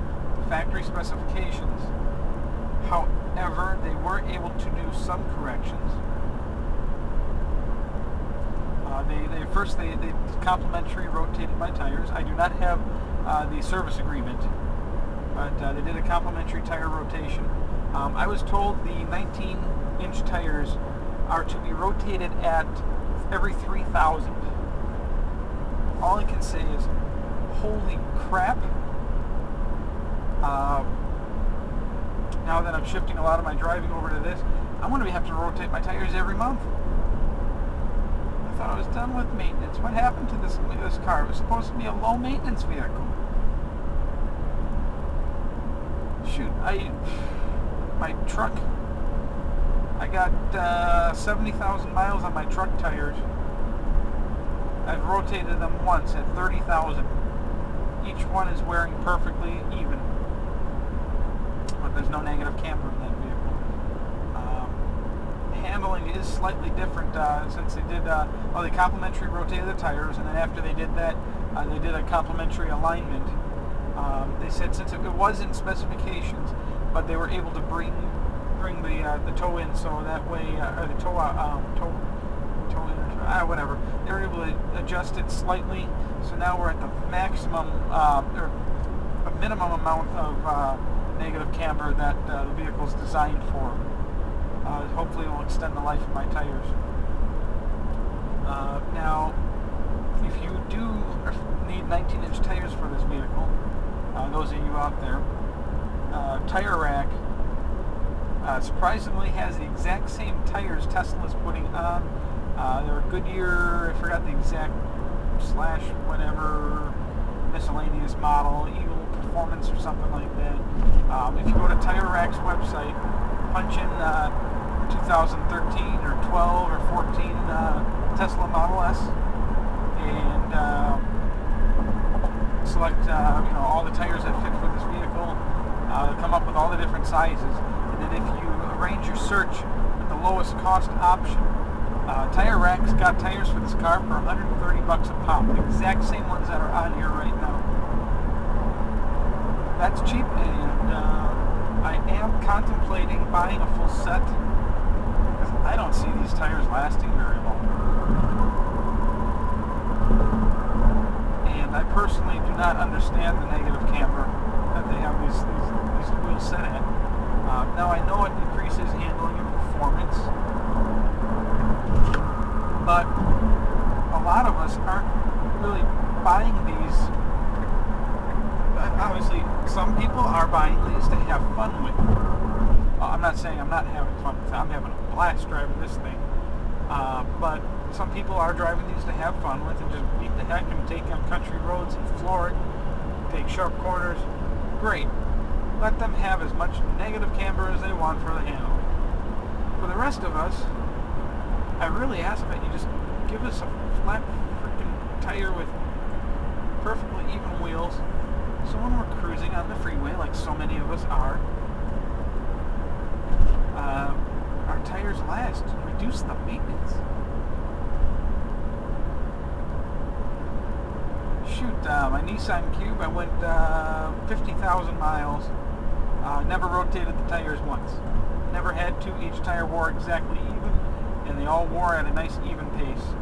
factory specifications. However, they were able to do some corrections. They complimentary rotated my tires. I do not have the service agreement, but they did a complimentary tire rotation. I was told the 19-inch tires are to be rotated at every 3,000. All I can say is, holy crap. Now that I'm shifting a lot of my driving over to this, I'm going to have to rotate my tires every month. I thought I was done with maintenance. What happened to this car? It was supposed to be a low maintenance vehicle. Shoot, my truck, I got 70,000 miles on my truck tires. I've rotated them once at 30,000. Each one is wearing perfectly even. But there's no negative camber in that vehicle. is slightly different since they did, they complimentary rotated the tires, and then after they did that, they did a complimentary alignment. They said since it was in specifications, but they were able to bring the toe in, so that way, or the toe in, whatever. They were able to adjust it slightly, so now we're at the maximum, or a minimum amount of negative camber that the vehicle's designed for. Hopefully it will extend the life of my tires. Now, if you do need 19-inch tires for this vehicle, those of you out there, Tire Rack surprisingly has the exact same tires Tesla's putting on. They're Goodyear, I forgot the exact / whatever miscellaneous model, Eagle Performance or something like that. If you go to Tire Rack's website, punch in 2013 or 12 or 14 Tesla Model S, and select all the tires that fit for this vehicle. They'll come up with all the different sizes, and then if you arrange your search with the lowest cost option, Tire Rack's got tires for this car for $130 a pop, the exact same ones that are on here right now. That's cheap, and I am contemplating buying a full set, because I don't see these tires lasting very long. And I personally do not understand the negative camber that they have these wheels set at. Now I know it increases handling and performance, but a lot of us aren't really buying these. Obviously, some people are buying these to have fun with. I'm not saying I'm not having fun with it. I'm having a blast driving this thing. But some people are driving these to have fun with and just beat the heck and take on country roads and floor it, take sharp corners. Great. Let them have as much negative camber as they want for the handling. For the rest of us, I really ask that you just give us a flat freaking tire with perfectly even wheels, so when we're cruising on the freeway, like so many of us are, our tires last. Reduce the maintenance. Shoot, my Nissan Cube, I went 50,000 miles. Never rotated the tires once. Never had to. Each tire wore exactly even, and they all wore at a nice even pace.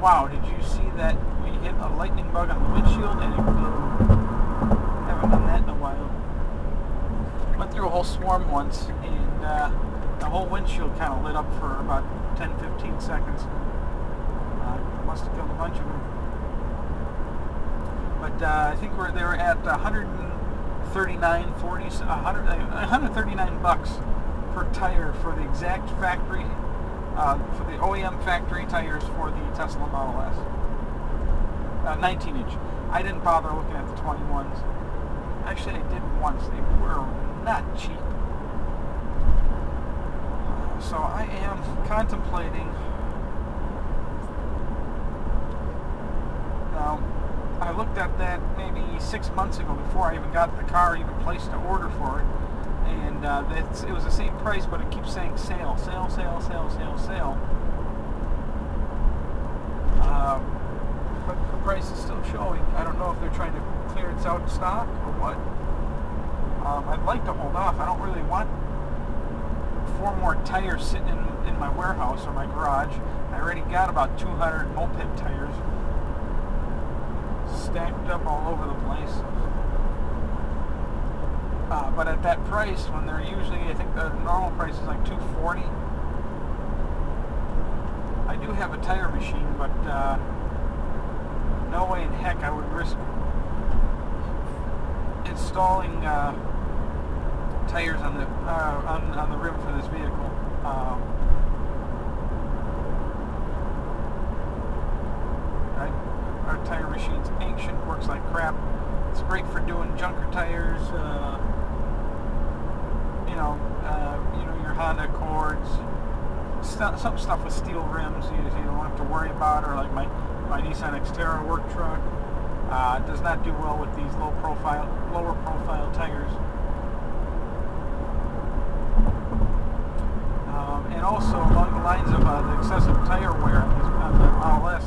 Wow, did you see that we hit a lightning bug on the windshield and it blew? Haven't done that in a while. Went through a whole swarm once, and the whole windshield kind of lit up for about 10-15 seconds. Must have killed a bunch of them. But I think they were at $139 per tire for the exact factory, for the OEM factory tires for the Tesla Model S. 19-inch. I didn't bother looking at the 21s. Actually, I did once. They were not cheap. So I am contemplating. Now, I looked at that maybe 6 months ago before I even got the car, even placed an order for it, and it was the same price, but it keeps saying sale, sale, sale, sale, sale, sale. But the price is still showing. I don't know if they're trying to clear it out of stock or what. I'd like to hold off. I don't really want 4 more tires sitting in my warehouse or my garage. I already got about 200 moped tires stacked up all over the place. But at that price, when they're usually, I think the normal price is like $240. I do have a tire machine, but no way in heck I would risk installing tires on the rim for this vehicle. Our tire machine's ancient, works like crap. It's great for doing junker tires, your Honda Accords, some stuff with steel rims you don't have to worry about, or like my Nissan Xterra work truck. Does not do well with these lower profile tires. And also along the signs of the excessive tire wear on the Model S.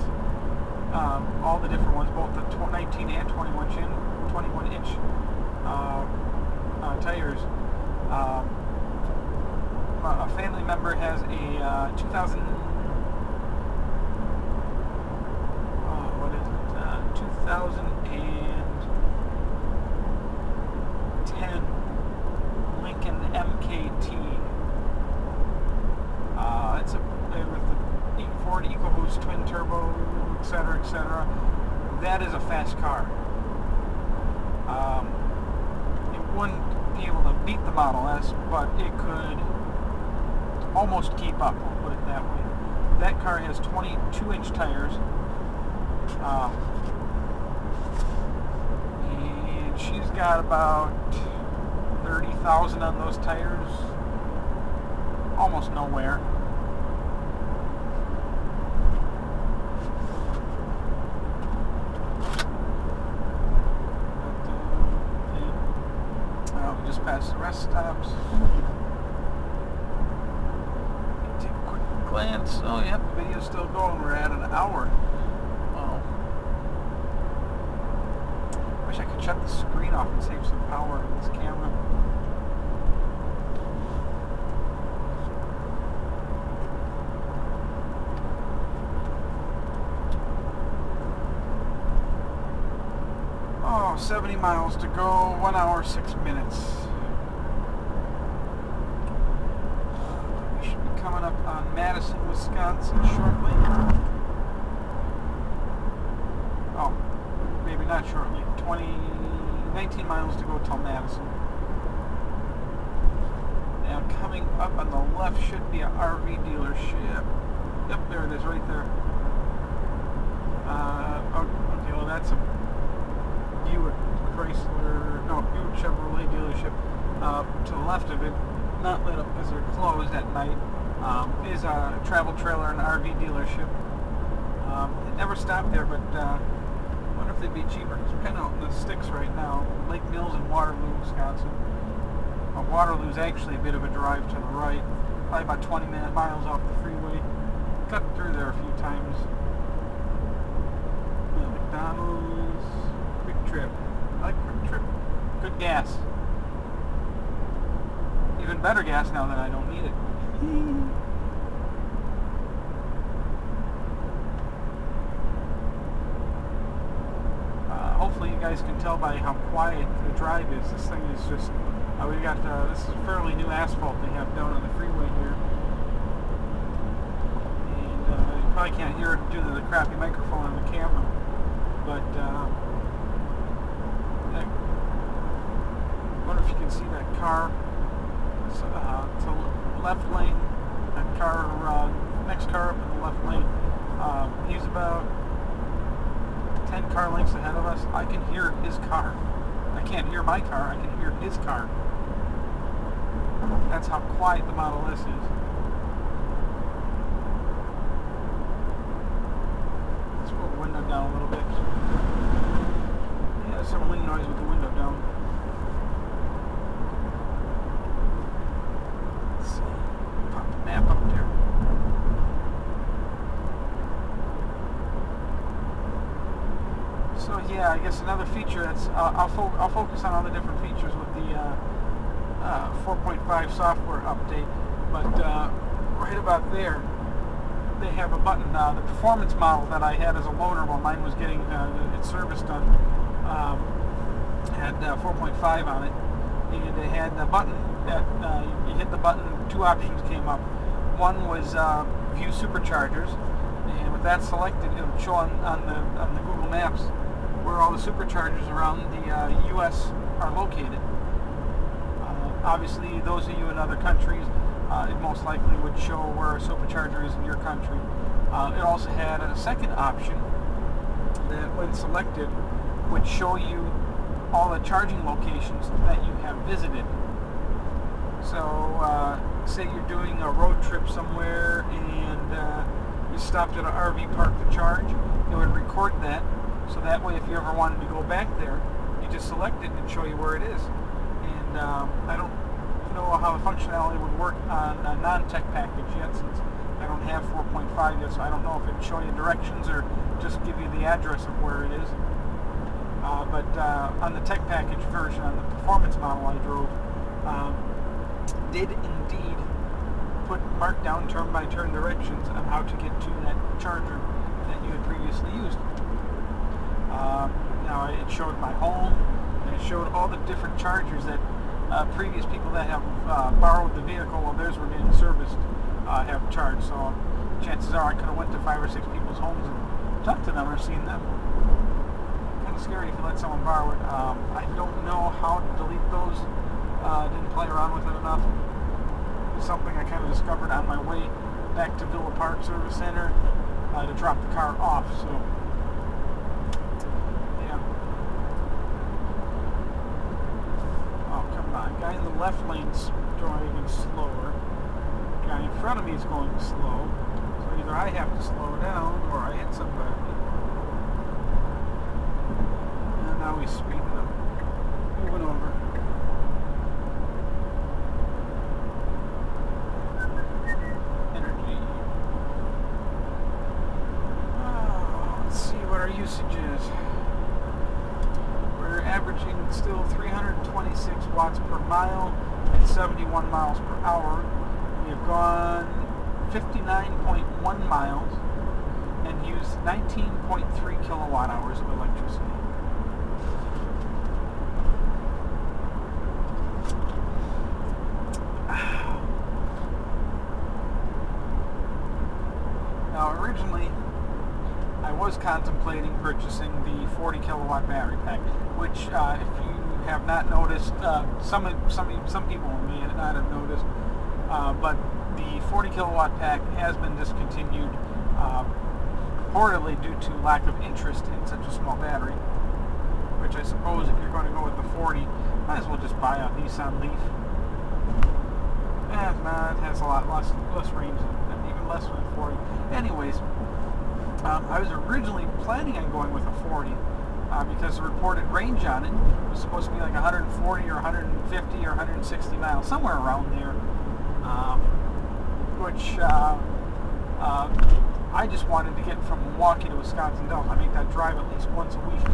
All the different ones, both the 19 and 21 inch tires. A family member has a 2000. 2010 Lincoln MKT. It's with the 840 EcoBoost twin turbo, etc., etc. That is a fast car. It wouldn't be able to beat the Model S, but it could almost keep up. We'll put it that way. That car has 22-inch tires. And she's got about 30,000 on those tires. Almost nowhere. We just passed the rest stops. Take a quick glance. Oh, yep, the video's still going. We're at an hour. Wish I could shut the screen off and save some power on this camera. Oh, 70 miles to go, 1 hour, 6 minutes. We should be coming up on Madison, Wisconsin shortly. Oh, maybe not shortly. 19 miles to go till Madison. Now coming up on the left should be an RV dealership. Yep, there it is right there. Okay, well that's a Buick Chevrolet dealership. To the left of it, not lit up because they're closed at night, is a travel trailer and RV dealership. It never stopped there, but I wonder if they'd be cheaper because we're kind of out in the sticks right now. Lake Mills and Waterloo, Wisconsin. Waterloo's actually a bit of a drive to the right, probably about 20 miles off the freeway. Cut through there a few times. McDonald's, Quick Trip. I like Quick Trip. Good gas. Even better gas now that I don't need it. Hopefully you guys can tell by how quiet the drive is. This thing is just, we got, this is fairly new asphalt they have down on the freeway here. And you probably can't hear it due to the crappy microphone on the camera. But, I wonder if you can see that car. To left lane, that car, next car up in the left lane. He's about 10 car lengths ahead of us. I can hear his car. I can't hear my car, I can hear his car. That's how quiet the Model S is. Let's pull the window down a little bit. Yeah, there's some wind noise with the window down. Let's see. Pop the map up there. So yeah, I guess another feature that's I'll focus on all the different features with the 4.5 software update. But right about there, they have a button. The performance model that I had as a loaner while mine was getting its service done had 4.5 on it, and it had the button that you hit the button. Two options came up. One was view superchargers, and with that selected, it would show on the Google Maps where all the superchargers around the U.S. are located. Obviously, those of you in other countries, it most likely would show where a supercharger is in your country. It also had a second option that, when selected, would show you all the charging locations that you have visited. So, say you're doing a road trip somewhere and you stopped at an RV park to charge, it would record that. So that way, if you ever wanted to go back there, you just select it and it'd show you where it is. And I don't know how the functionality would work on a non-tech package yet, since I don't have 4.5 yet, so I don't know if it'd show you directions or just give you the address of where it is. But on the tech package version, on the performance model I drove, did indeed put marked down turn-by-turn directions on how to get to that charger that you had previously used. Now it showed my home, and it showed all the different chargers that previous people that have borrowed the vehicle while theirs were getting serviced have charged. So chances are I could have went to 5 or 6 people's homes and talked to them or seen them. Kind of scary if you let someone borrow it. I don't know how to delete those. Didn't play around with it enough. It's something I kind of discovered on my way back to Villa Park Service Center to drop the car off. So yeah. Oh, come on. Guy in the left lane's driving slower. Guy in front of me is going slow. So either I have to slow down or I hit somebody. And now he's speeding up. Moving over. Energy. Let's see what our usage is. We're averaging still 326 watts per mile at 71 miles per hour. We have gone 59.1 miles and used 19.3 kilowatt hours of electricity. Now originally I was contemplating purchasing the 40 kilowatt battery pack, which if you have not noticed, some people may not have noticed, but the 40 kilowatt pack has been discontinued reportedly due to lack of interest in such a small battery, which I suppose if you're going to go with the 40, might as well just buy a Nissan Leaf. It has a lot less range, and even less than 40. Anyways, I was originally planning on going with a 40 because the reported range on it was supposed to be like 140 or 150 or 160 miles, somewhere around there, which I just wanted to get from Milwaukee to Wisconsin Dells. I make that drive at least once a week.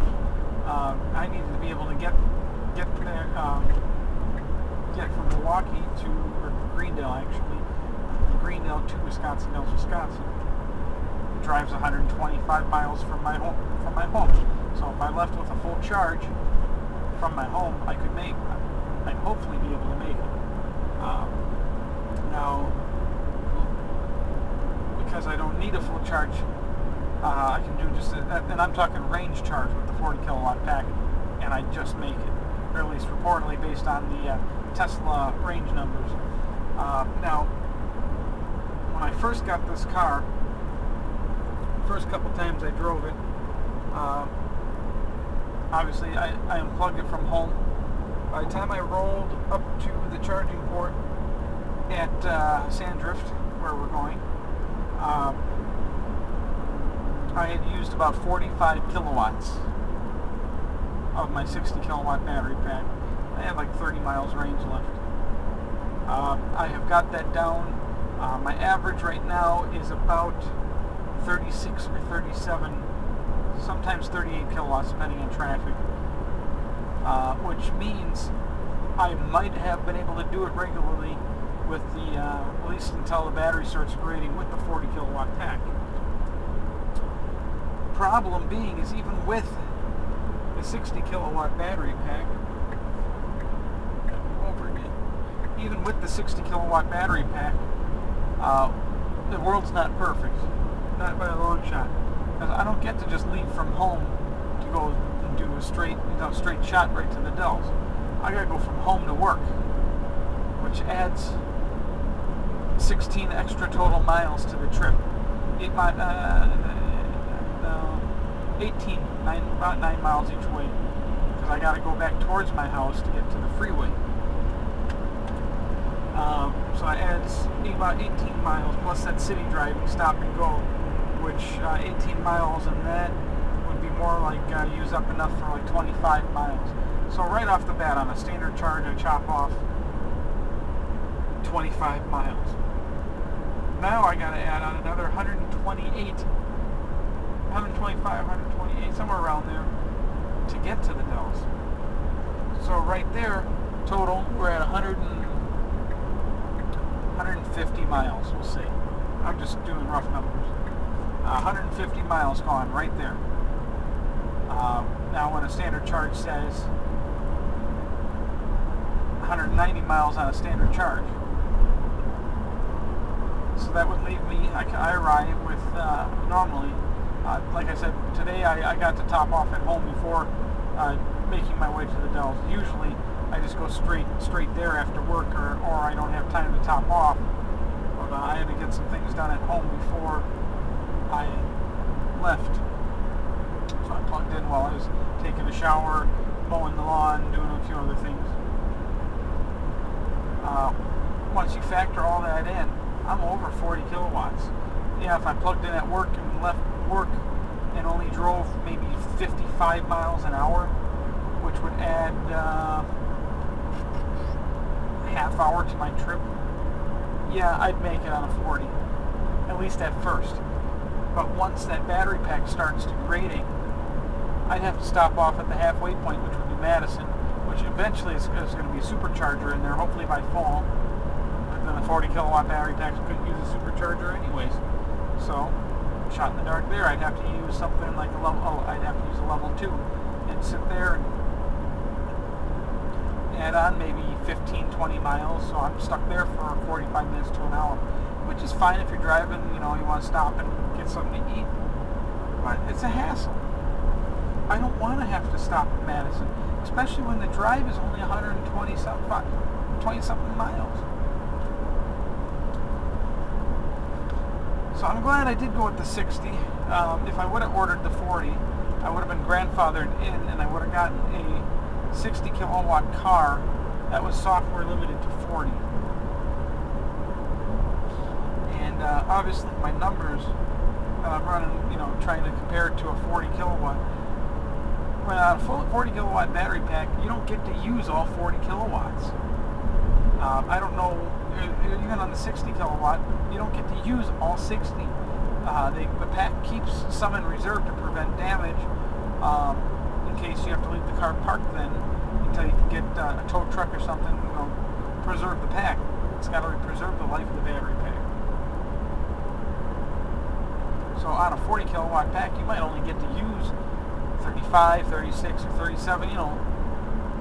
I needed to be able to get there, get from Milwaukee to Greendale, actually, Greendale to Wisconsin Dells, Wisconsin. It drives 125 miles from my home. So if I left with a full charge from my home, I'd hopefully be able to make it. Now, because I don't need a full charge, I can do just that, and I'm talking range charge with the 40 kilowatt pack, and I just make it, or at least reportedly based on the Tesla range numbers. Now, when I first got this car, first couple times I drove it, obviously I unplugged it from home. By the time I rolled up to the charging port at Sandrift, where we're going, I had used about 45 kilowatts of my 60 kilowatt battery pack. I had like 30 miles range left. I have got that down. My average right now is about 36 or 37, sometimes 38 kilowatts depending on traffic, which means I might have been able to do it regularly with the, at least until the battery starts grading with the 40 kilowatt pack. Problem being is even with the 60 kilowatt battery pack, even with the 60 kilowatt battery pack, the world's not perfect, not by a long shot. Because I don't get to just leave from home to go and do a straight shot right to the Dells. I gotta go from home to work, which adds 16 extra total miles to the trip. 18, about 9 miles each way, because I got to go back towards my house to get to the freeway. So it adds about 18 miles, plus that city driving, stop and go, which 18 miles and that would be more like use up enough for like 25 miles. So right off the bat, on a standard charge, I chop off 25 miles. now I gotta add on another 128, 125, 128, somewhere around there to get to the Dells. So right there, total, we're at 150 miles, we'll see. I'm just doing rough numbers. 150 miles gone right there. Now when a standard charge says 190 miles on a standard charge, so that would leave me, I arrive with, normally, like I said, today I got to top off at home before making my way to the Dells. Usually I just go straight there after work, or I don't have time to top off. But I had to get some things done at home before I left. So I plugged in while I was taking a shower, mowing the lawn, doing a few other things. Once you factor all that in, I'm over 40 kilowatts. Yeah, if I plugged in at work and left work and only drove maybe 55 miles an hour, which would add a half hour to my trip, yeah, I'd make it on a 40, at least at first. But once that battery pack starts degrading, I'd have to stop off at the halfway point, which would be Madison, which eventually is going to be a supercharger in there, hopefully by fall. But then the 40 kilowatt battery packs couldn't use a supercharger anyways. So, shot in the dark there. I'd have to use something like a level, I'd have to use a level 2 and sit there and add on maybe 15-20 miles. So I'm stuck there for 45 minutes to an hour, which is fine if you're driving, you want to stop and get something to eat. But it's a hassle. I don't want to have to stop at Madison, especially when the drive is only 20-something miles. So I'm glad I did go with the 60. If I would have ordered the 40, I would have been grandfathered in, and I would have gotten a 60 kilowatt car that was software limited to 40. And obviously my numbers that I'm running, trying to compare it to a 40 kilowatt. When on a full 40 kilowatt battery pack, you don't get to use all 40 kilowatts. I don't know, even on the 60 kilowatt, you don't get to use all 60. The pack keeps some in reserve to prevent damage, in case you have to leave the car parked then until you can get a tow truck or something, preserve the pack. It's got to preserve the life of the battery pack. So on a 40 kilowatt pack, you might only get to use 35, 36, or 37,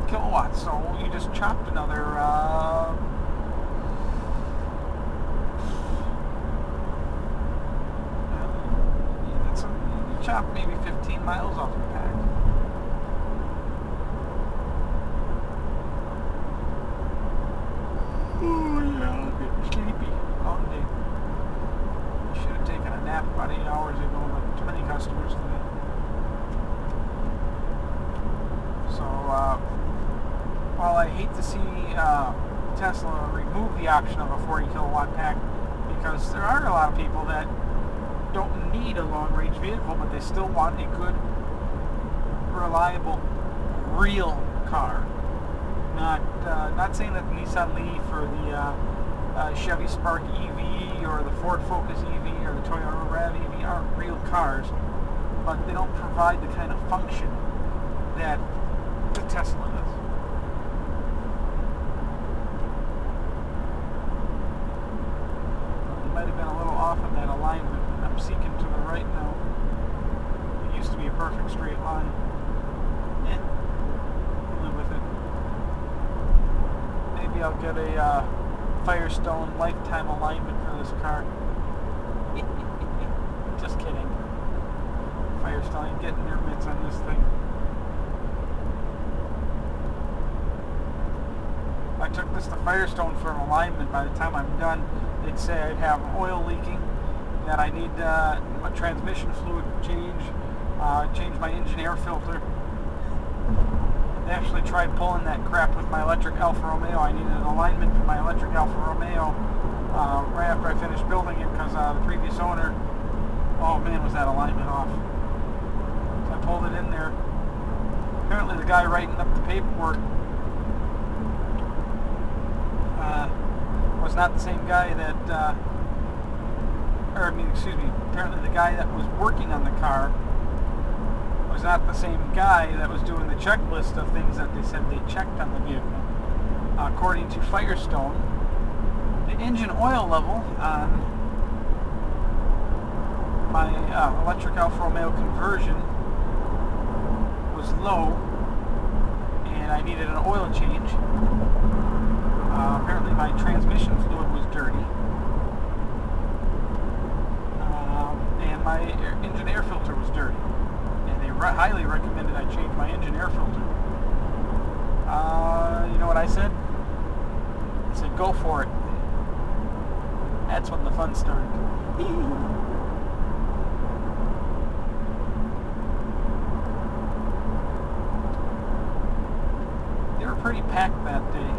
kilowatts. So you just chopped another, you chopped maybe 15 miles off the pack. Oh yeah, I'm getting sleepy. Long day. I should have taken a nap about 8 hours ago, but too many customers today. So, while I hate to see Tesla remove the option of a 40 kilowatt pack, because there are a lot of people that don't need a long range vehicle, but they still want a good, reliable, real car. Not saying that the Nissan Leaf or the Chevy Spark EV or the Ford Focus EV or the Toyota RAV EV aren't real cars, but they don't provide the kind of function that the Tesla does. It might have been a little off in that alignment. I'm seeking to the right now. It used to be a perfect straight line. Live with it. Maybe I'll get a Firestone lifetime alignment for this car. Just kidding. Firestone ain't getting their mitts on this thing. If I took this to Firestone for an alignment, by the time I'm done, they'd say I'd have oil leaking, that I need a transmission fluid change, change my engine air filter. They actually tried pulling that crap with my electric Alfa Romeo. I needed an alignment for my electric Alfa Romeo right after I finished building it, because the previous owner, oh man, was that alignment off. So I pulled it in there. Apparently the guy writing up the paperwork was not the same guy that apparently the guy that was working on the car was not the same guy that was doing the checklist of things that they said they checked on the vehicle. According to Firestone, the engine oil level on my electric Alfa Romeo conversion was low, and I needed an oil change. Apparently my transmission fluid was dirty, and my engine air filter was dirty, and they highly recommended I change my engine air filter. You know what I said? I said, go for it. That's when the fun started. They were pretty packed that day.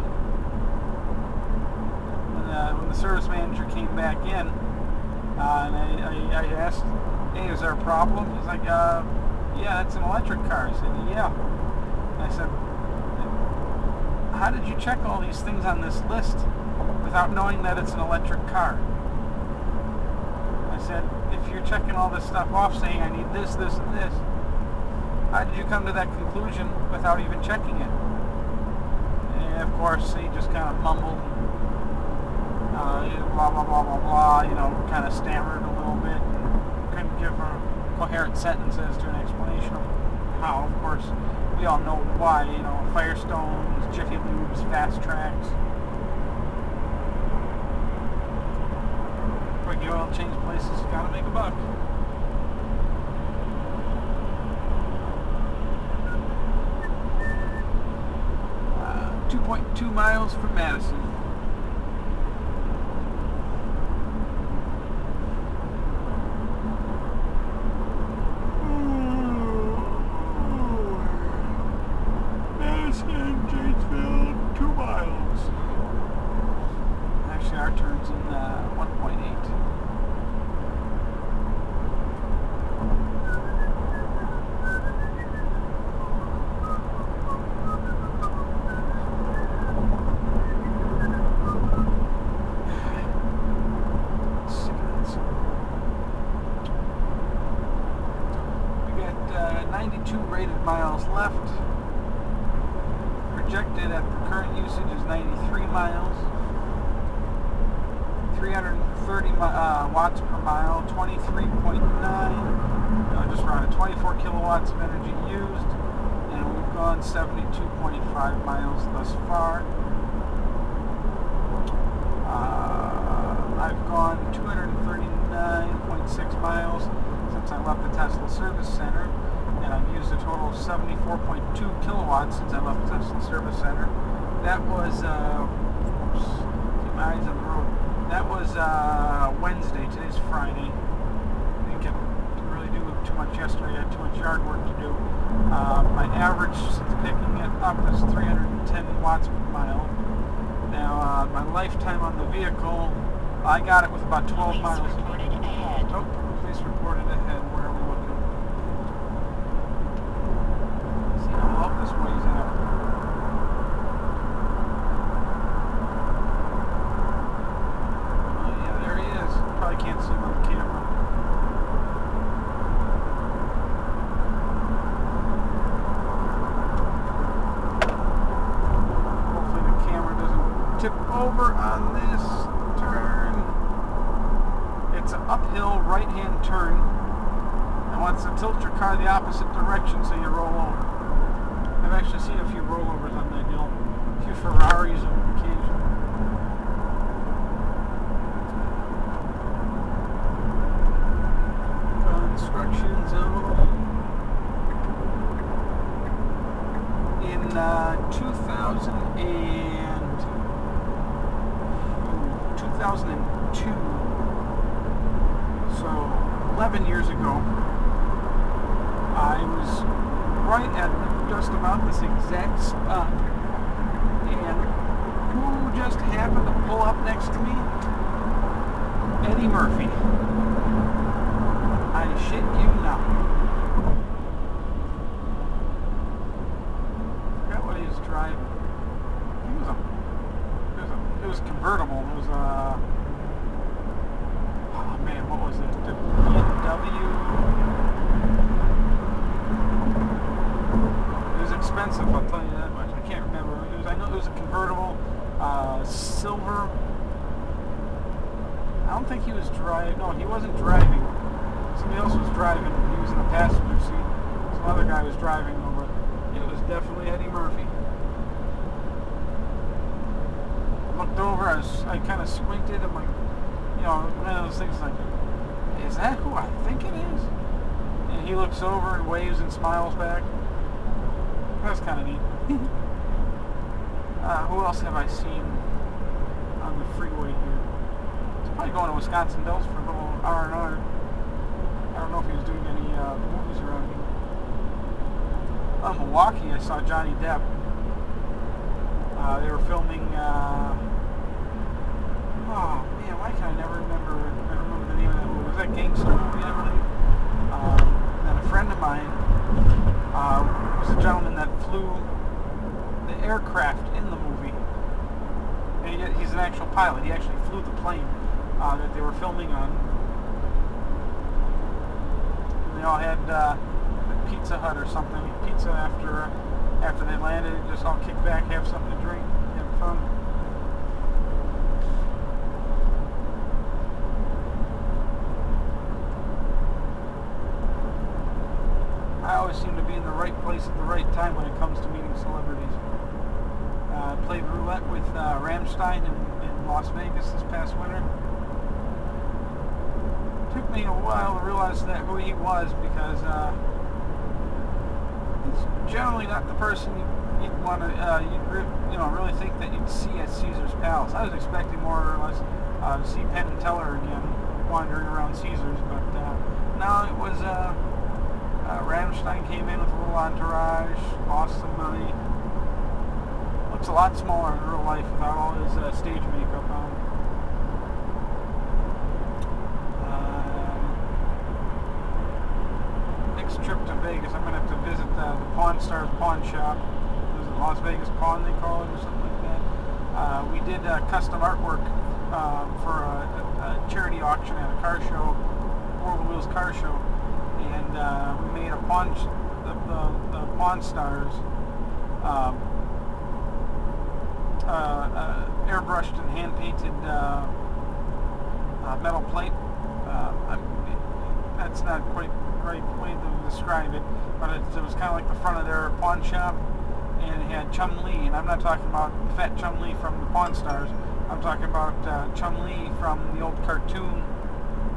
When the service manager came back in, and I asked, hey, is there a problem? He's like, yeah, it's an electric car. I said, yeah. And I said, how did you check all these things on this list without knowing that it's an electric car? I said, if you're checking all this stuff off saying I need this, this, and this, how did you come to that conclusion without even checking it? And of course, he just kind of mumbled, blah, blah, blah, blah, blah, you know, kind of stammered a little bit, and couldn't give a coherent sentence as to an explanation of how. Of course, we all know why, you know, Firestones, Jiffy Lubes, Fast Tracks. Quick oil change places, gotta make a buck. 2.2 miles from Madison. Madison, Janesville, 2 miles. Actually, our turn's in 1.8. We got 92 rated miles left. Projected at the current usage is 93 miles. 330 watts per mile, 23.9, just around 24 kilowatts of energy used, and we've gone 72.5 miles thus far. I've gone 239.6 miles since I left the Tesla service center, and I've used a total of 74.2 kilowatts since I left the Tesla service center. That was, keep my eyes on the road. That was Wednesday. Today's Friday. Didn't really do too much yesterday. I had too much yard work to do. My average since picking it up is 310 watts per mile. Now, my lifetime on the vehicle, I got it with about 12 miles. Police reported ahead. Oh, police reported ahead. Where are we looking? Let's see how out this way is out. Can't see him on the camera. Hopefully the camera doesn't tip over on this turn. It's an uphill right-hand turn. It wants to tilt your car the opposite direction so you roll over. I've actually seen a few rollovers on that hill. A few Ferraris on occasion. Construction zone. In 2002, so 11 years ago, I was right at just about this exact spot, and who just happened to pull up next to me? Eddie Murphy. I shit you not. I forgot what he was driving. It was convertible. It was oh man, what was it? driving. No, he wasn't driving. Somebody else was driving. He was in the passenger seat. Some other guy was driving over. It was definitely Eddie Murphy. I looked over. I kind of squinted. I'm like, you know, one of those things like, is that who I think it is? And he looks over and waves and smiles back. That's kind of neat. Who else have I seen on the freeway here? He's probably going to Wisconsin Dells for a little R&R. I don't know if he was doing any movies around here. Milwaukee, I saw Johnny Depp. They were filming. Oh man, why can I never remember? I don't remember the name of that movie. Was that Gangster movie, I believe? And a friend of mine was a gentleman that flew the aircraft in the movie. And he's an actual pilot. He actually flew the plane that they were filming on. And they all had Pizza Hut or something. Pizza after they landed, just all kick back, have something to drink, have fun. I always seem to be in the right place at the right time when it comes to meeting celebrities. I played roulette with Rammstein in Las Vegas this past winter. Took me a while to realize who he was, because he's generally not the person you'd want to really think that you'd see at Caesar's Palace. I was expecting more or less to see Penn and Teller again wandering around Caesar's, but no, it was Rammstein came in with a little entourage, lost some money. Looks a lot smaller in real life without all his stage makeup on. Next trip to Vegas, I'm going to have to visit the Pawn Stars Pawn Shop. Is it Las Vegas Pawn they call it, or something like that? We did custom artwork for a charity auction at a car show, Four Wheels Car Show. And we made a the Pawn Stars airbrushed and hand-painted metal plate. That's not quite the right way to describe it, but it was kind of like the front of their pawn shop, and it had Chun-Li, and I'm not talking about fat Chun-Li from the Pawn Stars. I'm talking about Chun-Li from the old cartoon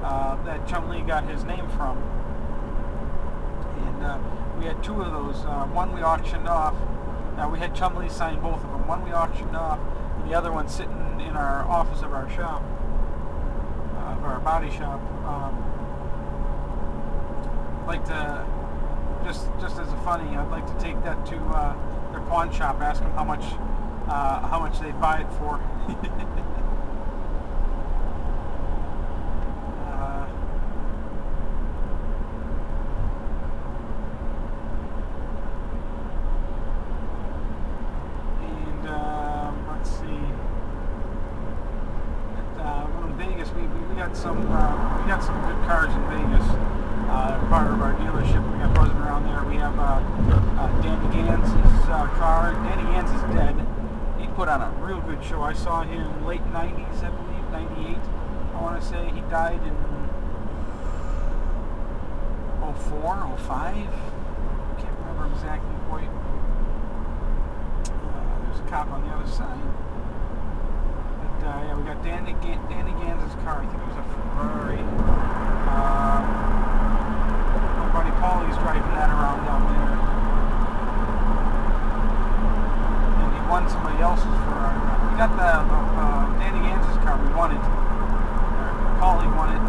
that Chun-Li got his name from. And we had two of those. One we auctioned off. We had Chun-Li sign both of them. One we auctioned off, and the other one sitting in our office of our shop, of our body shop. I'd like to, just as a funny, I'd like to take that to their pawn shop, ask them how much they'd buy it for. We got some good cars in Vegas. Part of our dealership, we got buzzing around there. We have Danny Gans's car. Danny Gans is dead. He put on a real good show. I saw him late 90s, I believe, 98. I want to say he died in 04, 05. Can't remember exactly quite. There's a cop on the other side. Yeah, we got Danny Gans's car. I think it was a Ferrari. My buddy Paulie's driving that around down there. And he won somebody else's Ferrari. We got the Danny Gans's car. We won it. Paulie won it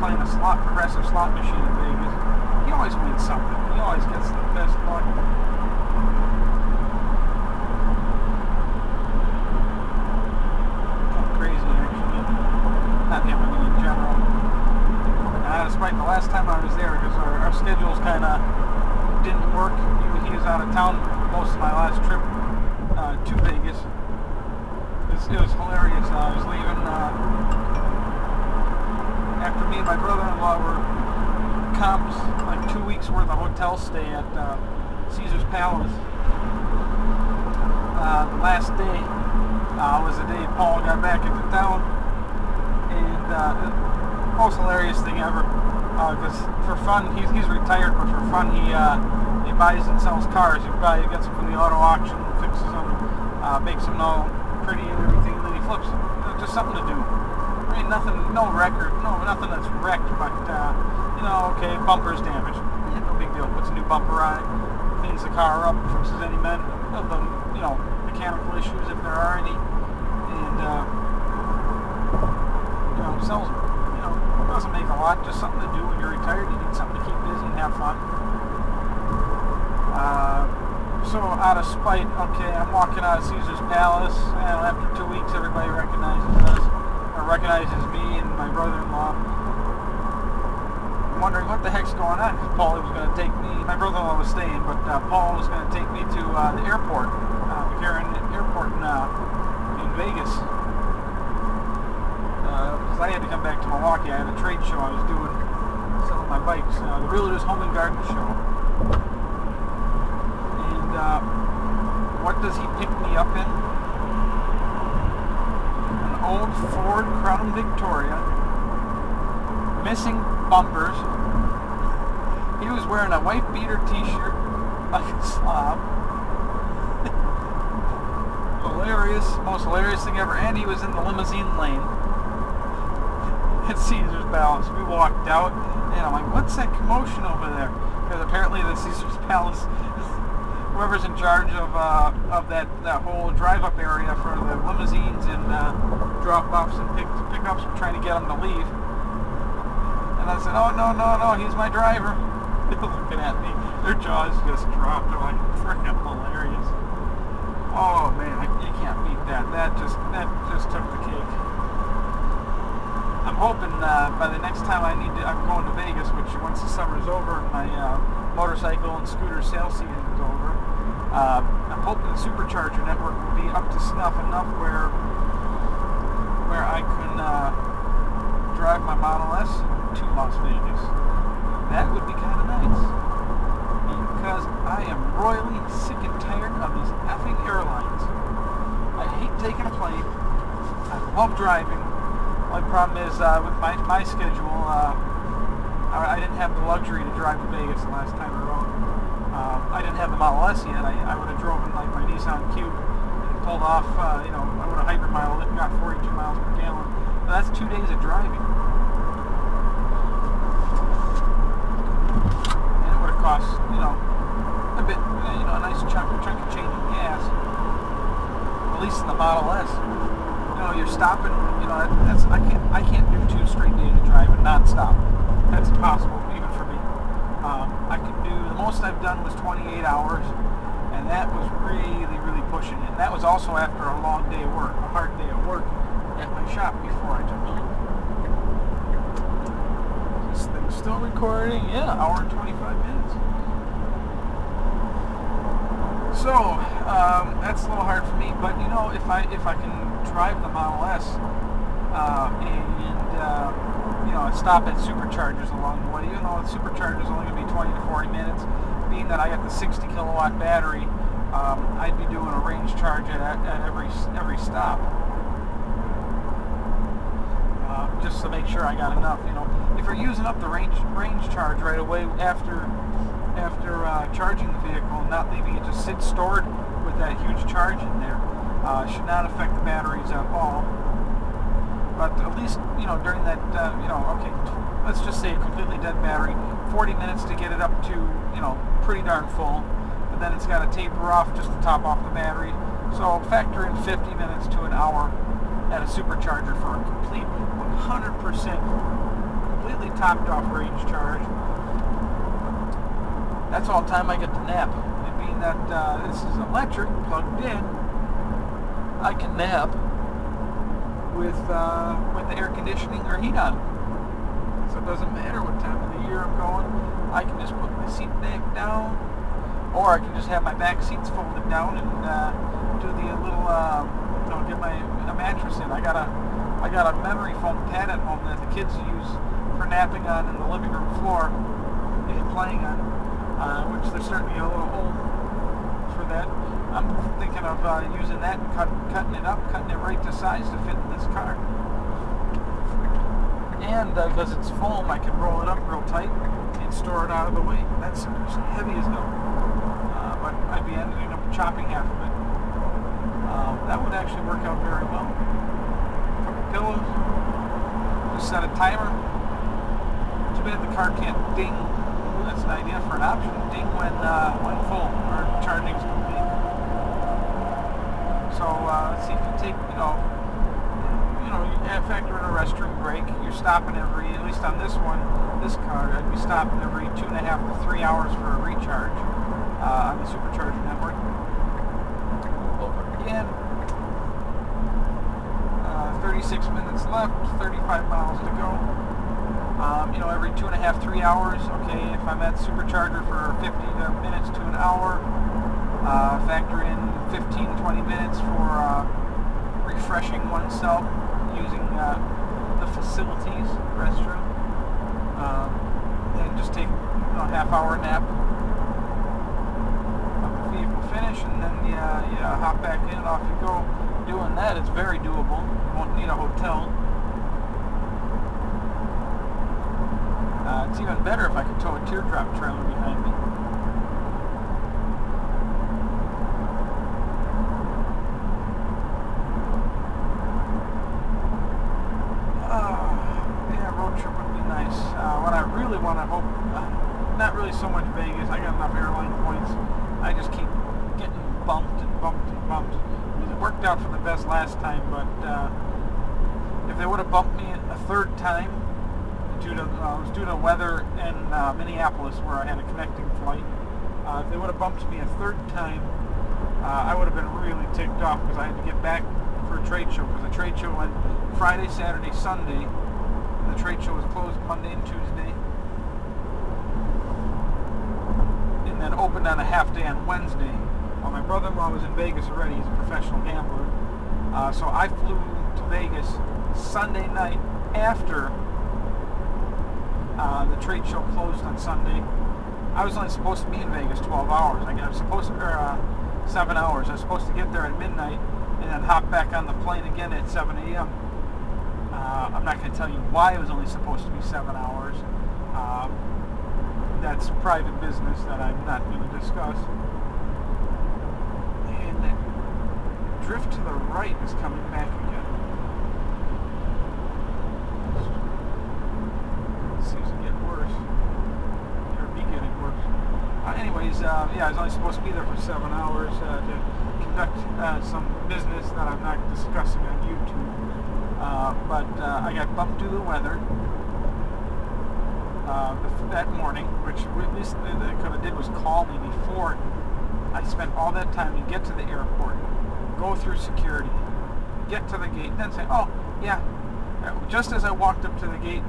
playing a progressive slot machine in Vegas. He always wins something. He always gets the best luck. Not him, I mean in general. Despite the last time I was there, because our schedules kind of didn't work. He was out of town most of my last trip to Vegas. It was hilarious. I was leaving after me and my brother-in-law were comped like 2 weeks worth of hotel stay at Caesar's Palace. The last day was the day Paul got back into town. And most hilarious thing ever. Because for fun, he's retired, but for fun he buys and sells cars. He gets them from the auto auction, fixes them, makes them all pretty and everything, and then he flips them. Just something to do. I mean, nothing, no record, nothing that's wrecked, but okay, bumper's damaged. No big deal. Puts a new bumper on it, cleans the car up, fixes any of the mechanical issues if there are any, and sells them. Doesn't make a lot, just something to do when you're retired. You need something to keep busy and have fun. So out of spite, okay, I'm walking out of Caesar's Palace, and after 2 weeks everybody recognizes us, or recognizes me and my brother-in-law. I'm wondering what the heck's going on, because Paul was going to take me, my brother-in-law was staying, but Paul was going to take me to the airport, McCarran Airport in Vegas. Because I had to come back to Milwaukee. I had a trade show I was doing, selling my bikes, the Realtors Home and Garden Show. And what does he pick me up in? An old Ford Crown Victoria, missing bumpers. He was wearing a white beater t-shirt like a slob. Hilarious, most hilarious thing ever. And he was in the limousine lane at Caesar's Palace. We walked out, and I'm like, what's that commotion over there? Because apparently the Caesar's Palace, whoever's in charge of that whole drive-up area for the limousines and drop-offs and pickups, were trying to get them to leave. And I said, oh, no, he's my driver. They're looking at me. Their jaws just dropped. They're like, freaking hilarious. Oh, man, you can't beat that. That just took the cake. I'm hoping by the next time I'm going to Vegas, which once the summer's over and my motorcycle and scooter sales season is over, I'm hoping the supercharger network will be up to snuff enough where I can drive my Model S to Las Vegas. That would be kind of nice, because I am royally sick and tired of these effing airlines. I hate taking a plane. I love driving. The only problem is with my schedule, I didn't have the luxury to drive to Vegas the last time I rode. I didn't have the Model S yet. I would have driven like my Nissan Cube and pulled off, I would have hybrid miles it, got 42 miles per gallon. But that's 2 days of driving. And it would have cost, a bit, a nice chunk of change of gas. At least in the Model S. You're stopping, I can't do 2 straight days of driving non-stop. That's impossible, even for me. I could do, the most I've done was 28 hours, and that was really, really pushing it. And that was also after a long day of work, a hard day of work at my shop before I took off. This thing's still recording, yeah, hour and 25 minutes. So, that's a little hard for me, but if I can drive the Model S and stop at superchargers along the way, even though the supercharger is only going to be 20 to 40 minutes, being that I got the 60 kilowatt battery, I'd be doing a range charge at every stop, just to make sure I got enough. If you're using up the range charge right away after charging the vehicle and not leaving it just sit stored with that huge charge in there, should not affect the batteries at all. But at least, during that, okay, let's just say a completely dead battery, 40 minutes to get it up to, pretty darn full, but then it's got to taper off just to top off the battery. So factor in 50 minutes to an hour at a supercharger for a complete 100% completely topped off range charge. That's all time I get to nap. And being that this is electric, plugged in, I can nap with the air conditioning or heat on. So it doesn't matter what time of the year I'm going. I can just put my seat back down, or I can just have my back seats folded down and do the little, get a mattress in. I got a memory foam pad at home that the kids use for napping on in the living room floor and playing on, which there's certainly a little hole for that. I'm thinking of using that and cutting it right to size to fit in this car. And because it's foam, I can roll it up real tight and store it out of the way. That's heavy as hell. But I'd be ending up chopping half of it. That would actually work out very well. A couple pillows. Just set a timer. Too bad the car can't ding. Ooh, that's an idea for an option. Ding when full or charging is complete. So let's see, if you take, you factor in a restroom break, you're stopping every, at least on this one, this car, I'd be stopping every 2.5 to 3 hours for a recharge on the supercharger network. Over again. 36 minutes left, 35 miles to go. Every 2.5, 3 hours, okay, if I'm at supercharger for 50 minutes to an hour, factor in 15, 20 minutes for refreshing oneself using the facilities, restroom, and just take a half-hour nap. Vehicle finish, and then you hop back in and off you go. Doing that, it's very doable. You won't need a hotel. It's even better if I could tow a teardrop trailer behind me. Road trip would be nice. What I really want to hope, not really so much Vegas, I got enough airline points. I just keep getting bumped and bumped and bumped. It worked out for the best last time, but if they would have bumped me a third time, due to weather in Minneapolis where I had a connecting flight, if they would have bumped me a third time, I would have been really ticked off because I had to get back for a trade show, because the trade show went Friday, Saturday, Sunday. The trade show was closed Monday and Tuesday, and then opened on a half day on Wednesday. Well, my brother-in-law was in Vegas already. He's a professional gambler. So I flew to Vegas Sunday night after the trade show closed on Sunday. I was only supposed to be in Vegas 12 hours. I was supposed to, 7 hours. I was supposed to get there at midnight and then hop back on the plane again at 7 a.m. I'm not going to tell you why it was only supposed to be 7 hours. That's private business that I'm not going to discuss. And that drift to the right is coming back again. It seems to get worse. Or be getting worse. Anyways, I was only supposed to be there for 7 hours to conduct some business that I'm not discussing on YouTube. But I got bumped due to the weather that morning, which at least they could have did was call me before. I spent all that time to get to the airport, go through security, get to the gate, and then say, oh, yeah, just as I walked up to the gate,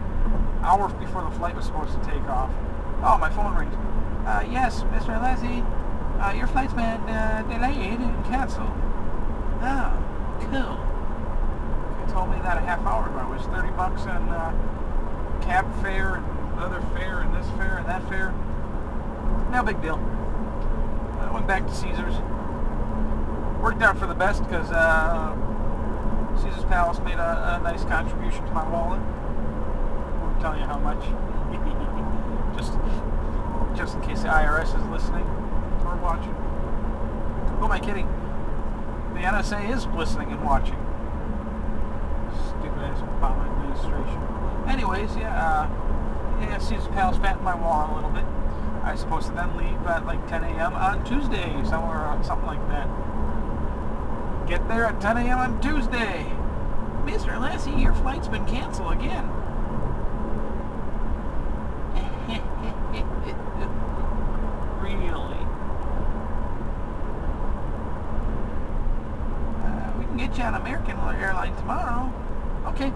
hours before the flight was supposed to take off, oh, my phone rings. Yes, Mr. Leslie, your flight's been delayed and canceled. Oh, cool. Told me that a half hour ago. It was $30 on cab fare and other fare and this fare and that fare. No big deal. I went back to Caesars. Worked out for the best because Caesars Palace made a nice contribution to my wallet. Won't tell you how much. just in case the IRS is listening or watching. Who am I kidding? The NSA is listening and watching. Stupid ass Obama administration. Anyways, Caesars Palace fattened my wallet a little bit. I was supposed to then leave at like 10 a.m. on Tuesday, something like that. Get there at 10 a.m. on Tuesday. Mr. Lassie, your flight's been canceled again. Really? We can get you on American Airlines tomorrow. Okay.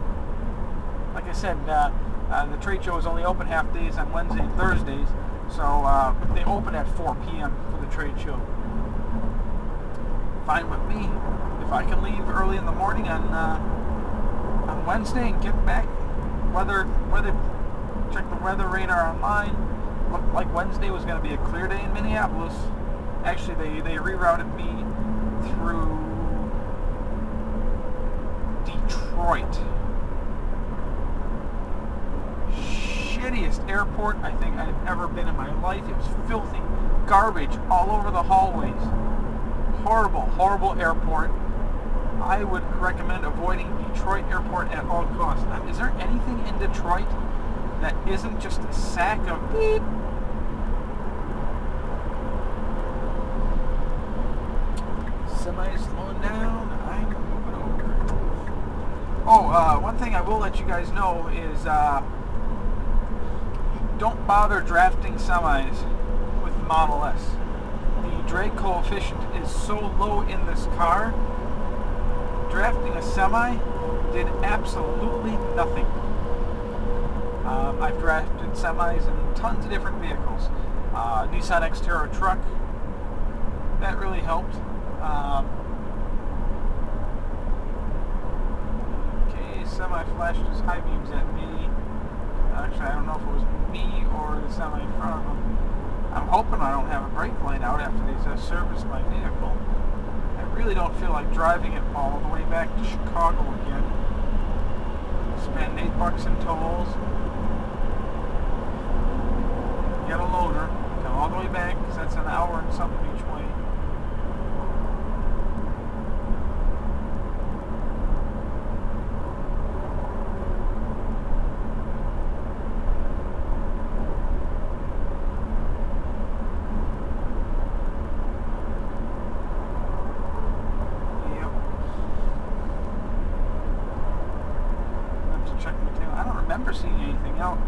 Like I said, the trade show is only open half days on Wednesday and Thursdays, so they open at 4 p.m. for the trade show. Fine with me. If I can leave early in the morning on Wednesday and get back, check the weather radar online. Looked like Wednesday was going to be a clear day in Minneapolis. Actually, they rerouted me through Detroit. shittiest airport I think I've ever been in my life. It was filthy. Garbage all over the hallways. Horrible, horrible airport. I would recommend avoiding Detroit Airport at all costs. Is there anything in Detroit that isn't just a sack of beep? Semi slowing down. I'm moving over. Oh, one thing I will let you guys know is don't bother drafting semis with Model S. The drag coefficient is so low in this car. Drafting a semi did absolutely nothing. I've drafted semis in tons of different vehicles. Nissan Xterra truck, that really helped. Okay, semi flashed his high beams at me. Actually, I don't know if it was me or the semi in front of him. I'm hoping I don't have a brake line out after they service my vehicle. I really don't feel like driving it all the way back to Chicago again. Spend $8 in tolls. Get a loader. Come all the way back because that's an hour and something each way. Seeing anything out.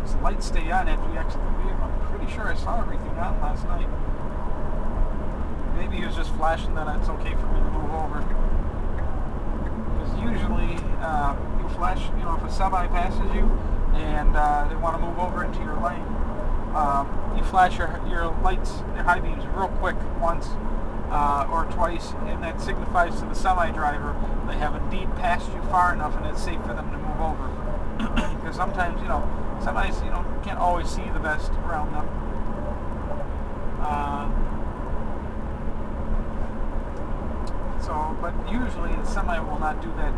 Does the lights stay on after you exit the vehicle? I'm pretty sure I saw everything on last night. Maybe he was just flashing that it's okay for me to move over. Because usually you flash, you know, if a semi passes you and they want to move over into your lane, you flash your lights, your high beams real quick once or twice, and that signifies to the semi driver they have indeed passed you far enough and it's safe for them to move over. Because sometimes, you know, semis, you know, can't always see the best around them. But usually the semi will not do that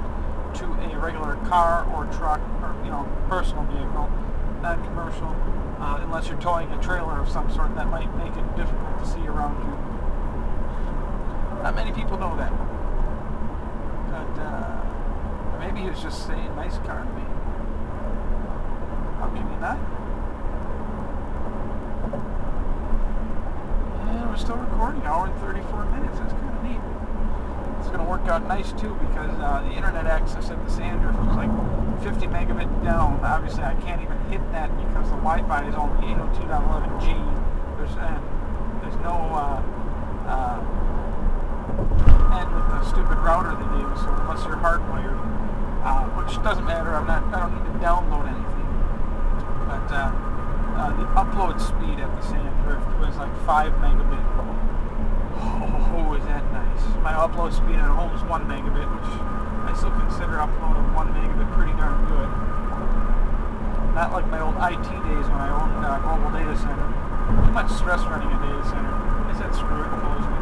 to a regular car or truck or, you know, personal vehicle, non-commercial, unless you're towing a trailer of some sort. That might make it difficult to see around you. Not many people know that. But maybe he was just saying nice car to me. How can you not? And we're still recording, hour and 34 minutes. That's kind of neat. It's going to work out nice too because the internet access at the Sandrift was like 50 megabit down. Obviously, I can't even hit that because the Wi-Fi is only 802.11g. There's no end with the stupid router they gave us. So unless you're hardwired, which doesn't matter. I don't need to download anything. But the upload speed at the Sandrift was like 5 megabit. Oh, is that nice. My upload speed at home is 1 megabit, which I still consider upload of 1 megabit pretty darn good. Not like my old IT days when I owned a mobile data center. Too much stress running a data center. I said screw it, closed it.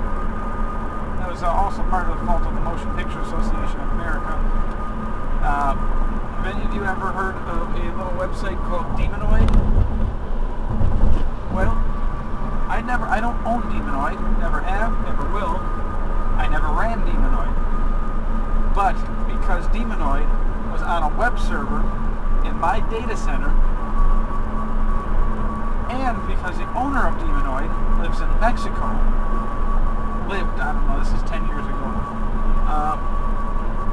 That was also part of the fault of the Motion Picture Association of America. Have any of you ever heard of a little website called Demonoid? Well, I don't own Demonoid, never have, never will. I never ran Demonoid. But because Demonoid was on a web server in my data center, and because the owner of Demonoid lives in Mexico, I don't know, this is 10 years ago,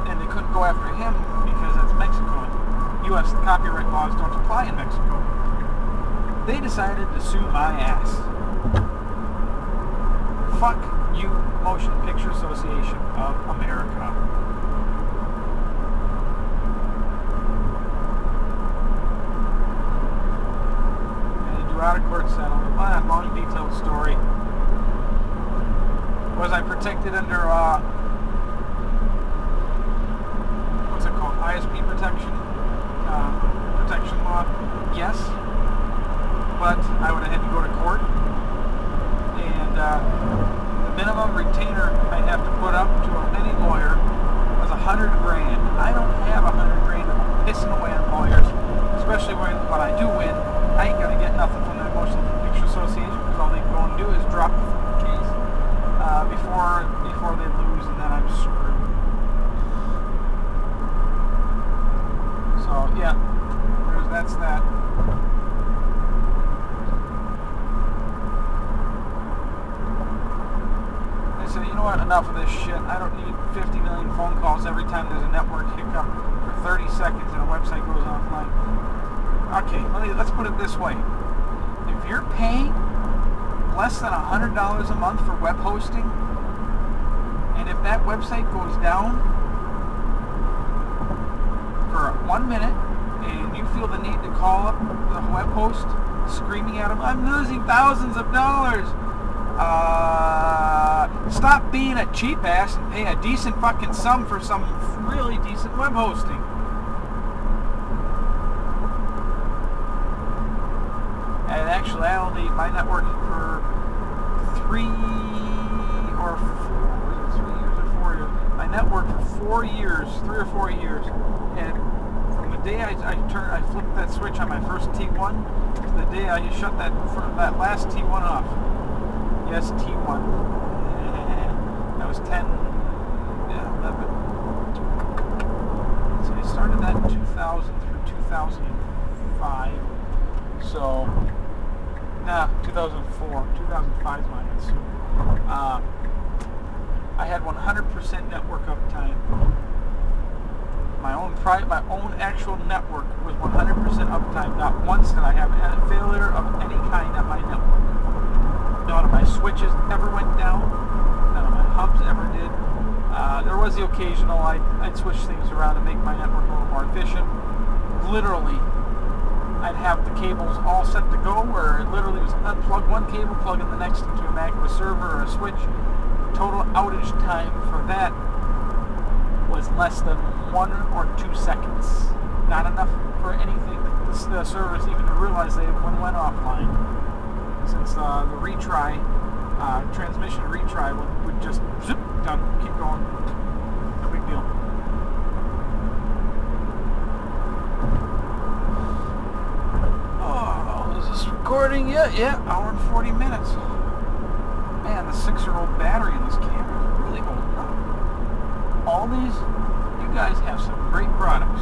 and they couldn't go after him because that's Mexico. U.S. copyright laws don't apply in Mexico. They decided to sue my ass. Fuck you, Motion Picture Association of America. And do out-of-court settlement. Long detailed story. Was I protected under, what's it called, ISP protection law? Yes. But I would have had to go to court. And the minimum retainer I'd have to put up to any lawyer was $100 grand. I don't have $100 grand pissing away on lawyers, especially when I do win. that's that. I said, you know what, enough of this shit. I don't need 50 million phone calls every time there's a network hiccup for 30 seconds and a website goes offline. Okay, let's put it this way. If you're paying less than $100 a month for web hosting, and if that website goes down for 1 minute, and you feel the need to call up the web host, screaming at them, I'm losing thousands of dollars. Stop being a cheap ass and pay a decent fucking sum for some really decent web hosting. And actually, my network for 3 or 4 years. My network for 4 years, 3 or 4 years, and from the day I flipped that switch on my first T1 to the day I shut that last T1 off. Yes, T1. That was 10, 11. So I started that in 2000 through 2005. So, 2004. 2005 is when I got sued. I had 100% network uptime. My own actual network was 100% uptime. Not once did I have a failure of any kind on my network. None of my switches ever went down. None of my hubs ever did. There was the occasional, I'd switch things around to make my network a little more efficient. Literally, I'd have the cables all set to go, where it literally was unplug one cable, plug in the next into a Mac of a server or a switch. Total outage time for that was less than 1 or 2 seconds. Not enough for anything, the servers even to realize they went offline. Since the retry, transmission retry would just zip, done, keep going. No big deal. Oh, is this recording yet? Yeah, hour and 40 minutes. Man, the 6-year-old battery in this camera is really holding up. All these, you guys have some great products.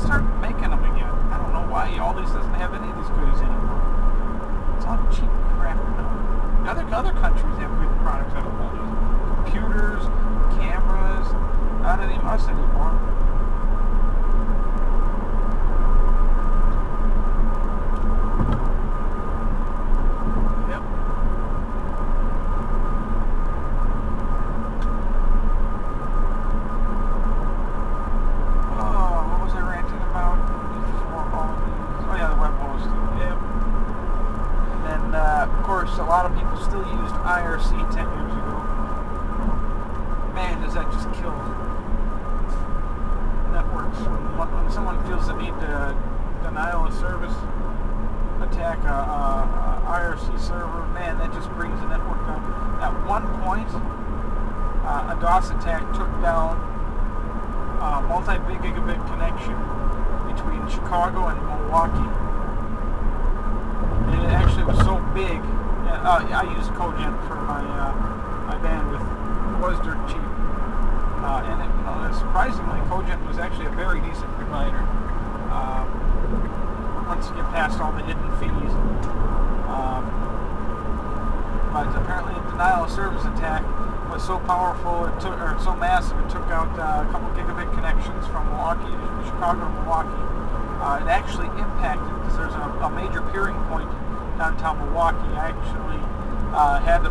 Start making them again. I don't know why all these doesn't have any of these goodies anymore. It's all cheap crap now. Other countries have good products out of all these. Computers, cameras, not any us anymore. Yep. Oh, what was I ranting about before all of these? Oh yeah, the web hosting. Yep. And of course, a lot of people still used IRC 10 years ago. Man, does that just kill networks. When someone feels the need to denial of service attack a IRC server, man, that just brings the network down. At one point, a DOS attack took down a multi-gigabit connection between Chicago and Milwaukee. It actually was so big. I used Cogent for my bandwidth. It was dirt cheap, and surprisingly, Cogent was actually a very decent provider. Once you get past all the hidden fees, but apparently, a denial of service attack was so powerful, or so massive, it took out a couple gigabit connections from Milwaukee to Chicago to Milwaukee. It actually impacted, because there's a major peering point downtown Milwaukee. I actually had a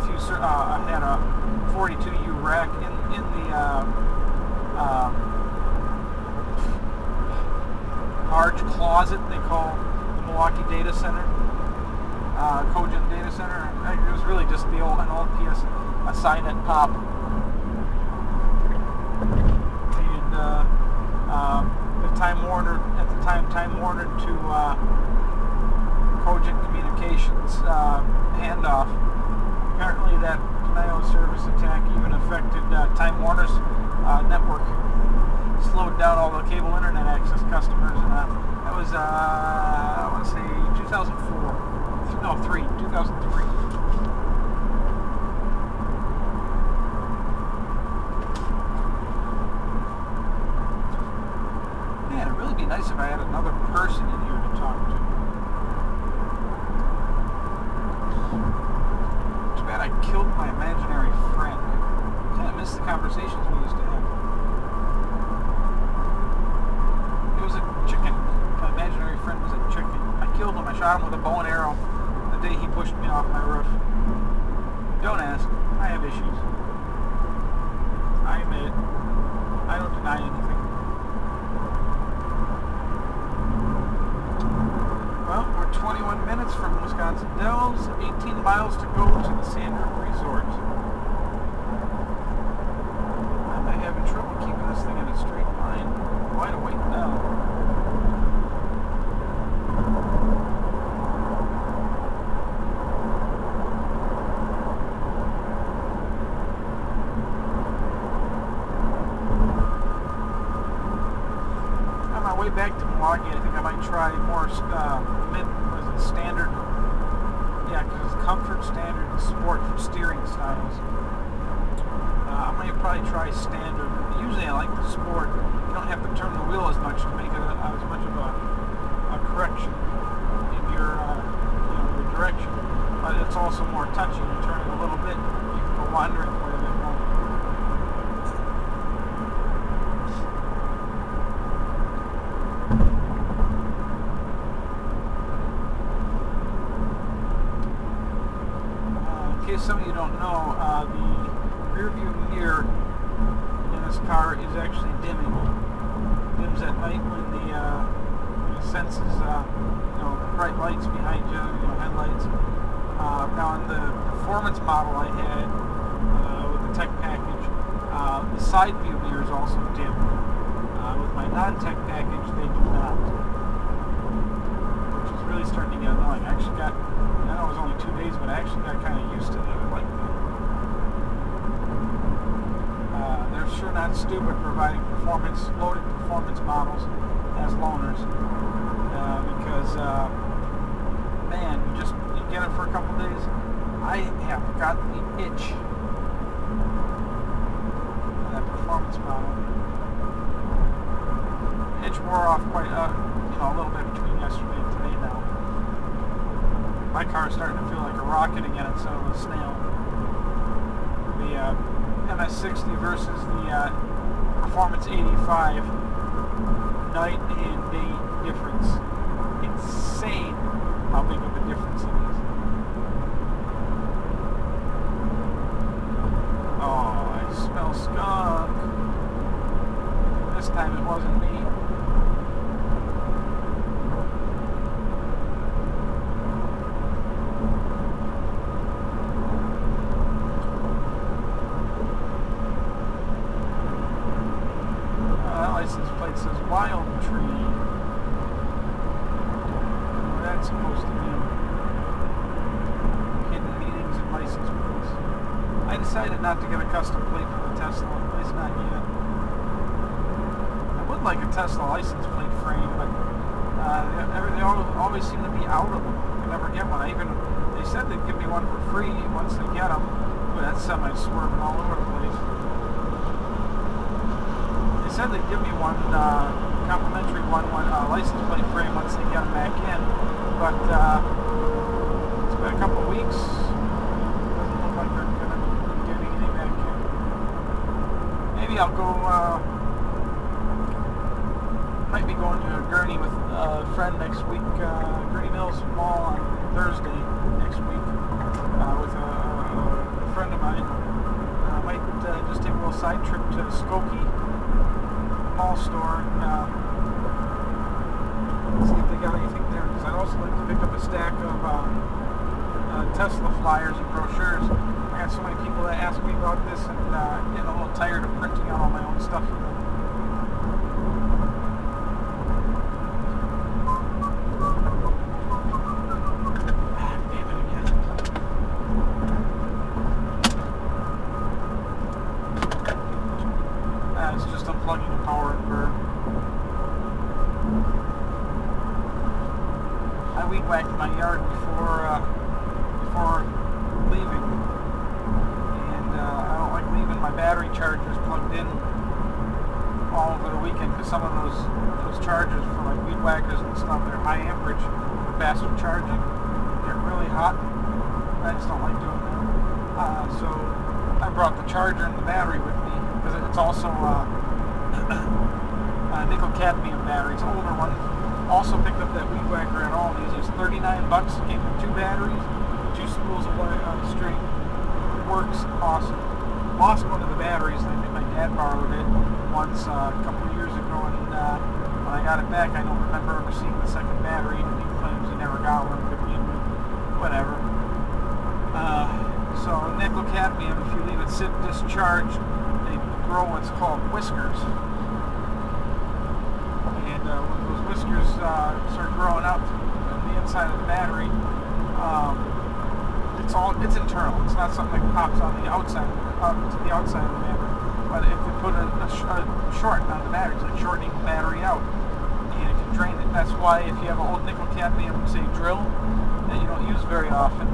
42U rack in the large closet they call the Milwaukee Data Center, Cogent Data Center. It was really just an old PS, a Cynet pop. And Time Warner to Cogent Communications handoff. Apparently that denial of service attack even affected Time Warner's network. Slowed down all the cable internet access customers. That was, I want to say 2003. Man, it'd really be nice if I had another person in shot him with a bow and arrow the day he pushed me off my roof. Don't ask. I have issues. I admit it. I don't deny anything. Well, we're 21 minutes from Wisconsin Dells, 18 miles to go to the Sandra Resort. I'm having trouble keeping this thing in a straight line. Wide awake now. Way back to Milwaukee, I think I might try more standard, yeah, because it's comfort, standard, and sport for steering styles. I might probably try standard. Usually I like the sport. You don't have to turn the wheel as much to make it as much of a correction in your, your direction. But it's also more touchy. You turn it a little bit, you can go wandering quite a bit more. Some of you don't know, the rear view mirror in this car is actually dimming. It dims at night when it senses bright lights behind you, headlights. Now in the performance model I had with the tech package, the side view mirrors also dim. With my non-tech package, they do not, which is really starting to get annoying. I actually got, I know it was only 2 days, but I actually got kind of used to that. I like that. They're sure not stupid providing loaded performance models as loaners, because, man, you get it for a couple days. I have got the itch for that performance model. The itch wore off quite, a little bit between yesterday and today now. My car is starting to feel like a rocket again instead of a snail. The MS60 versus the Performance 85, night and day difference. Insane how big of a difference it is. Oh, I smell skunk. This time it wasn't me. License plate says Wild Tree. What that's supposed to mean? Hidden meanings and license plates. I decided not to get a custom plate for the Tesla, at least not yet. I would like a Tesla license plate frame, but they always seem to be out of them. I never get one. They said they'd give me one for free once they get them, but that's semi-swerving all over the place. They said they'd give me one complimentary license plate frame once they get them back in, but it's been a couple of weeks. Doesn't look like they're going to be getting any back in. Maybe I'll go. Might be going to Gurney with a friend next week. Gurney Mills Mall on Thursday next week with a friend of mine. I might just take a little side trip to Skokie Mall store and see if they got anything there, because I'd also like to pick up a stack of Tesla flyers and brochures. I got so many people that ask me about this, and getting a little tired of printing out all my own stuff for them. Damn it again. It's just unplugging the power inverter. I weed whacked my yard before leaving, and I don't like leaving my battery chargers plugged in all over the weekend, because some of those chargers for like weed whackers and stuff, they're high amperage for faster charging. They're really hot. I just don't like doing that. So I brought the charger and the battery with me, because it's also nickel cadmium batteries, older one, Also picked up that weed whacker at Aldi's. It was 39 bucks. Came with 2 batteries, 2 spools of string. Works awesome. Lost one of the batteries. I think my dad borrowed it once a couple of years ago, and when I got it back, I don't remember ever seeing the second battery, and he claims he never got one to begin with. Whatever. So nickel cadmium, if you leave it sit discharged, they grow what's called whiskers. And when those whiskers start growing out on the inside of the battery, it's internal. It's not something that pops on the outside, to the outside of the battery. But if you put a short on the battery, it's like shortening the battery out, and it can drain it. That's why if you have an old nickel cadmium, say drill, that you don't use very often,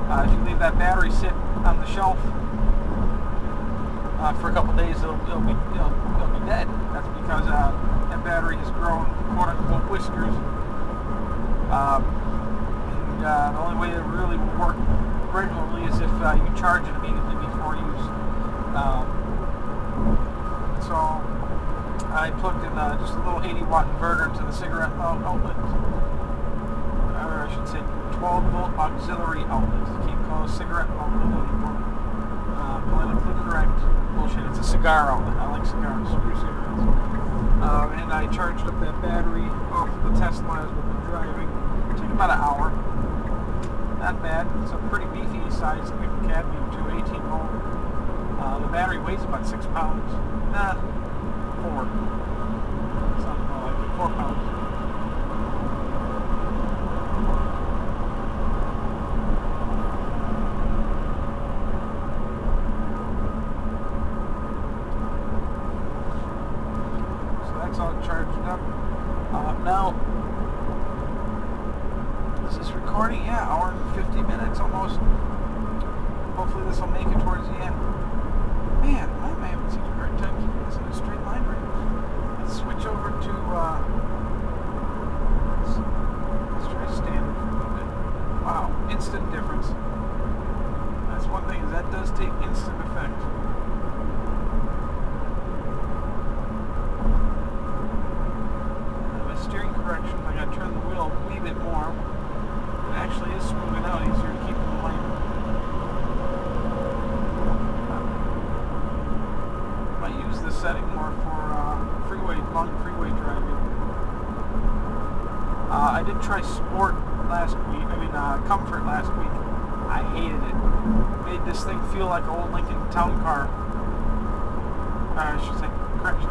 if you leave that battery sit on the shelf for a couple days, it'll be dead. That's because that battery has grown quote unquote whiskers. And the only way it really will work regularly is if you charge it immediately before use. So I plugged in just a little 80-watt inverter into the cigarette outlet, or I should say 12-volt auxiliary outlet. You can't call it a cigarette outlet anymore. Politically correct bullshit. It's a cigar outlet. I like cigars. Screw cigarettes. And I charged up that battery off of the Tesla as we've been driving. It took about an hour. Not bad. It's a pretty beefy size nickel cadmium too, 18 volt. The battery weighs about 6 pounds. Nah, 4. Something like it, 4 pounds. So that's all charged up. Now, is this recording? Yeah, hour and 50 minutes almost. Hopefully this will make it towards the end. Man, I'm having such a hard time keeping this in a straight line right now. Let's switch over to, let's try standard for a little bit. Wow, instant difference. That's one thing, is that does take instant effect. My steering corrections, I gotta turn the wheel a wee bit more. It actually is smoothing out, easier to keep in the lane. Use this setting more for long freeway driving. I did try Sport last week, Comfort last week. I hated it. Made this thing feel like an old Lincoln Town Car. I should say, correction,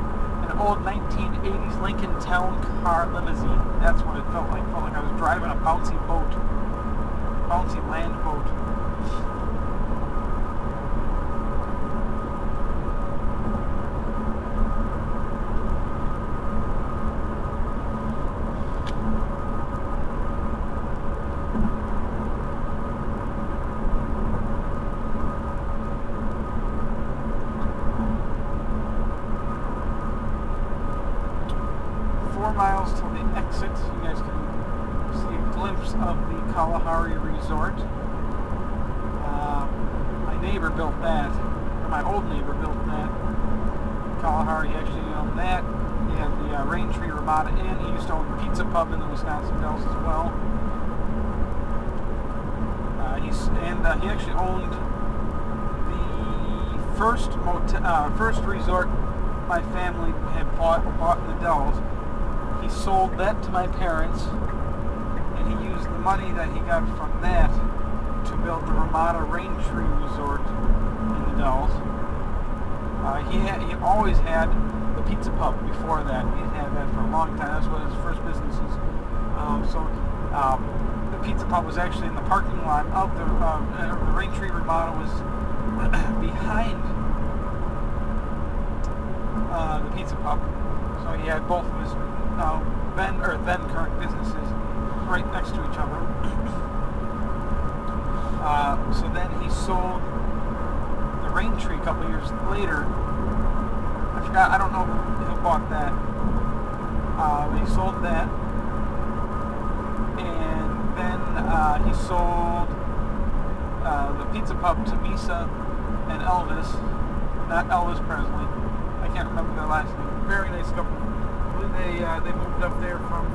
an old 1980s Lincoln Town Car limousine. That's what it felt like. It felt like I was driving a bouncy boat. Bouncy land boat. 4 miles till the exit. You guys can see a glimpse of the Kalahari Resort. My neighbor built that, or my old neighbor built that. Kalahari actually owned that. He had the Raintree Ramada Inn. He used to own the Pizza Pub in the Wisconsin Dells as well. He actually owned the first resort my family had bought in the Dells. He sold that to my parents, and he used the money that he got from that to build the Ramada Raintree Resort in the Dells. He always had the Pizza Pub before that. He had that for a long time. That's what his first business is. The Pizza Pub was actually in the parking lot of the Raintree Ramada was behind the Pizza Pub. So he had both of his then current businesses right next to each other. So then he sold the Raintree a couple of years later. I don't know who bought that. But he sold that. And then he sold the Pizza Pub to Misa and Elvis. Not Elvis Presley. I can't remember their last name. Very nice couple. I believe they moved up there from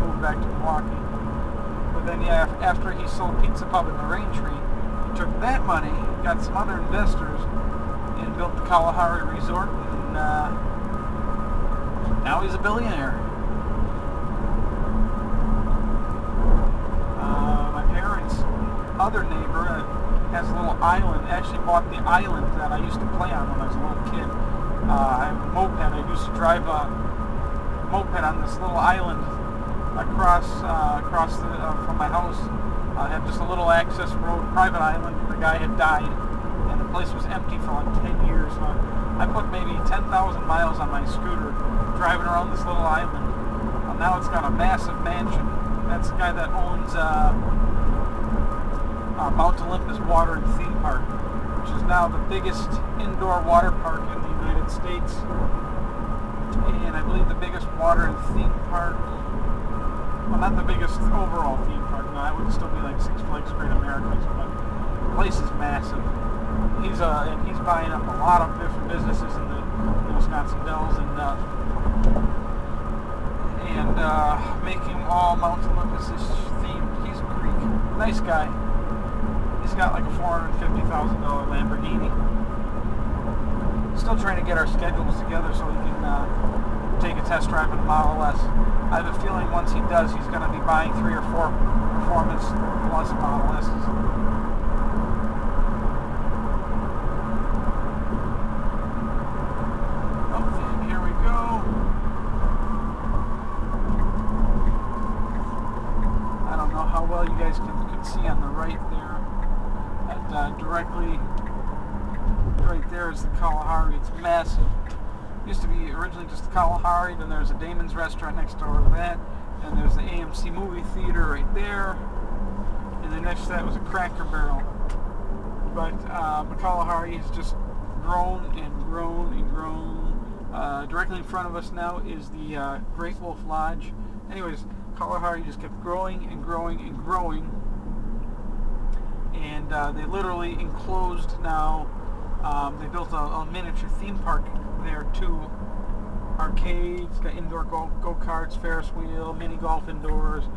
moved back to Milwaukee. But then, yeah, after he sold Pizza Pub in the Raintree, he took that money, got some other investors, and built the Kalahari Resort, and now he's a billionaire. My parents' other neighbor has a little island, actually bought the island that I used to play on when I was a little kid. I have a moped. I used to drive a moped on this little island across from my house. I had just a little access road, private island. The guy had died, and the place was empty for like 10 years. So I put maybe 10,000 miles on my scooter driving around this little island. Now it's got a massive mansion. That's the guy that owns Mount Olympus Water and Theme Park, which is now the biggest indoor water park in the United States, and I believe the biggest water and theme park. Well, not the biggest overall theme park. No, that would still be like Six Flags Great Americas, but the place is massive. He's buying up a lot of different businesses in the Wisconsin Dells and making all Mount Olympus themed. He's a Greek, nice guy. He's got like a $450,000 Lamborghini. Still trying to get our schedules together so he can take a test drive in a Model S. I have a feeling once he does, he's going to be buying 3 or 4 Performance Plus Model S's. Oh, here we go. I don't know how well you guys can see on the right there. Directly right there is the Kalahari. It's massive. It used to be originally just the Kalahari, then there's a Damon's restaurant next door to that, and there's the AMC movie theater right there, and then next to that was a Cracker Barrel. But the Kalahari has just grown and grown and grown. Directly in front of us now is the Great Wolf Lodge. Anyways, Kalahari just kept growing and growing and growing. And they literally enclosed now. They built a miniature theme park there too. Arcades, got indoor go-karts, Ferris wheel, mini golf indoors,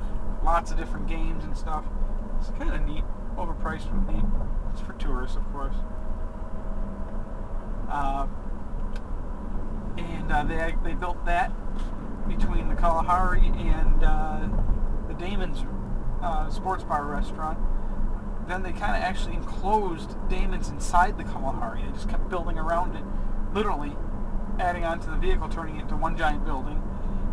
lots of different games and stuff. It's kind of neat, overpriced but neat. It's for tourists, of course. They built that between the Kalahari and the Damon's sports bar restaurant. Then they kind of actually enclosed Damon's inside the Kalahari. They just kept building around it, literally adding onto the vehicle, turning it into one giant building.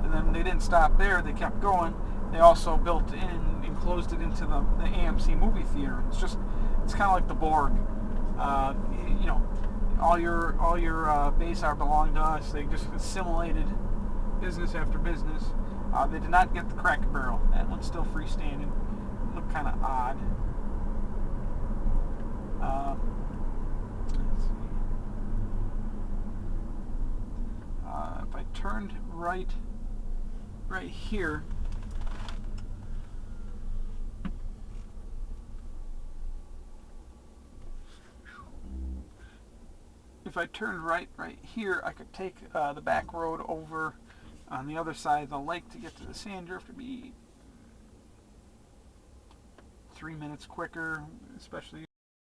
And then they didn't stop there. They kept going. They also built in, enclosed it into the AMC movie theater. It's kind of like the Borg. You know, all your base art belonged to us. They just assimilated business after business. They did not get the Cracker Barrel. That one's still freestanding. It looked kind of odd. Let's see. If I turned right here, I could take the back road over on the other side of the lake to get to the sand drift. It'd be 3 minutes quicker, especially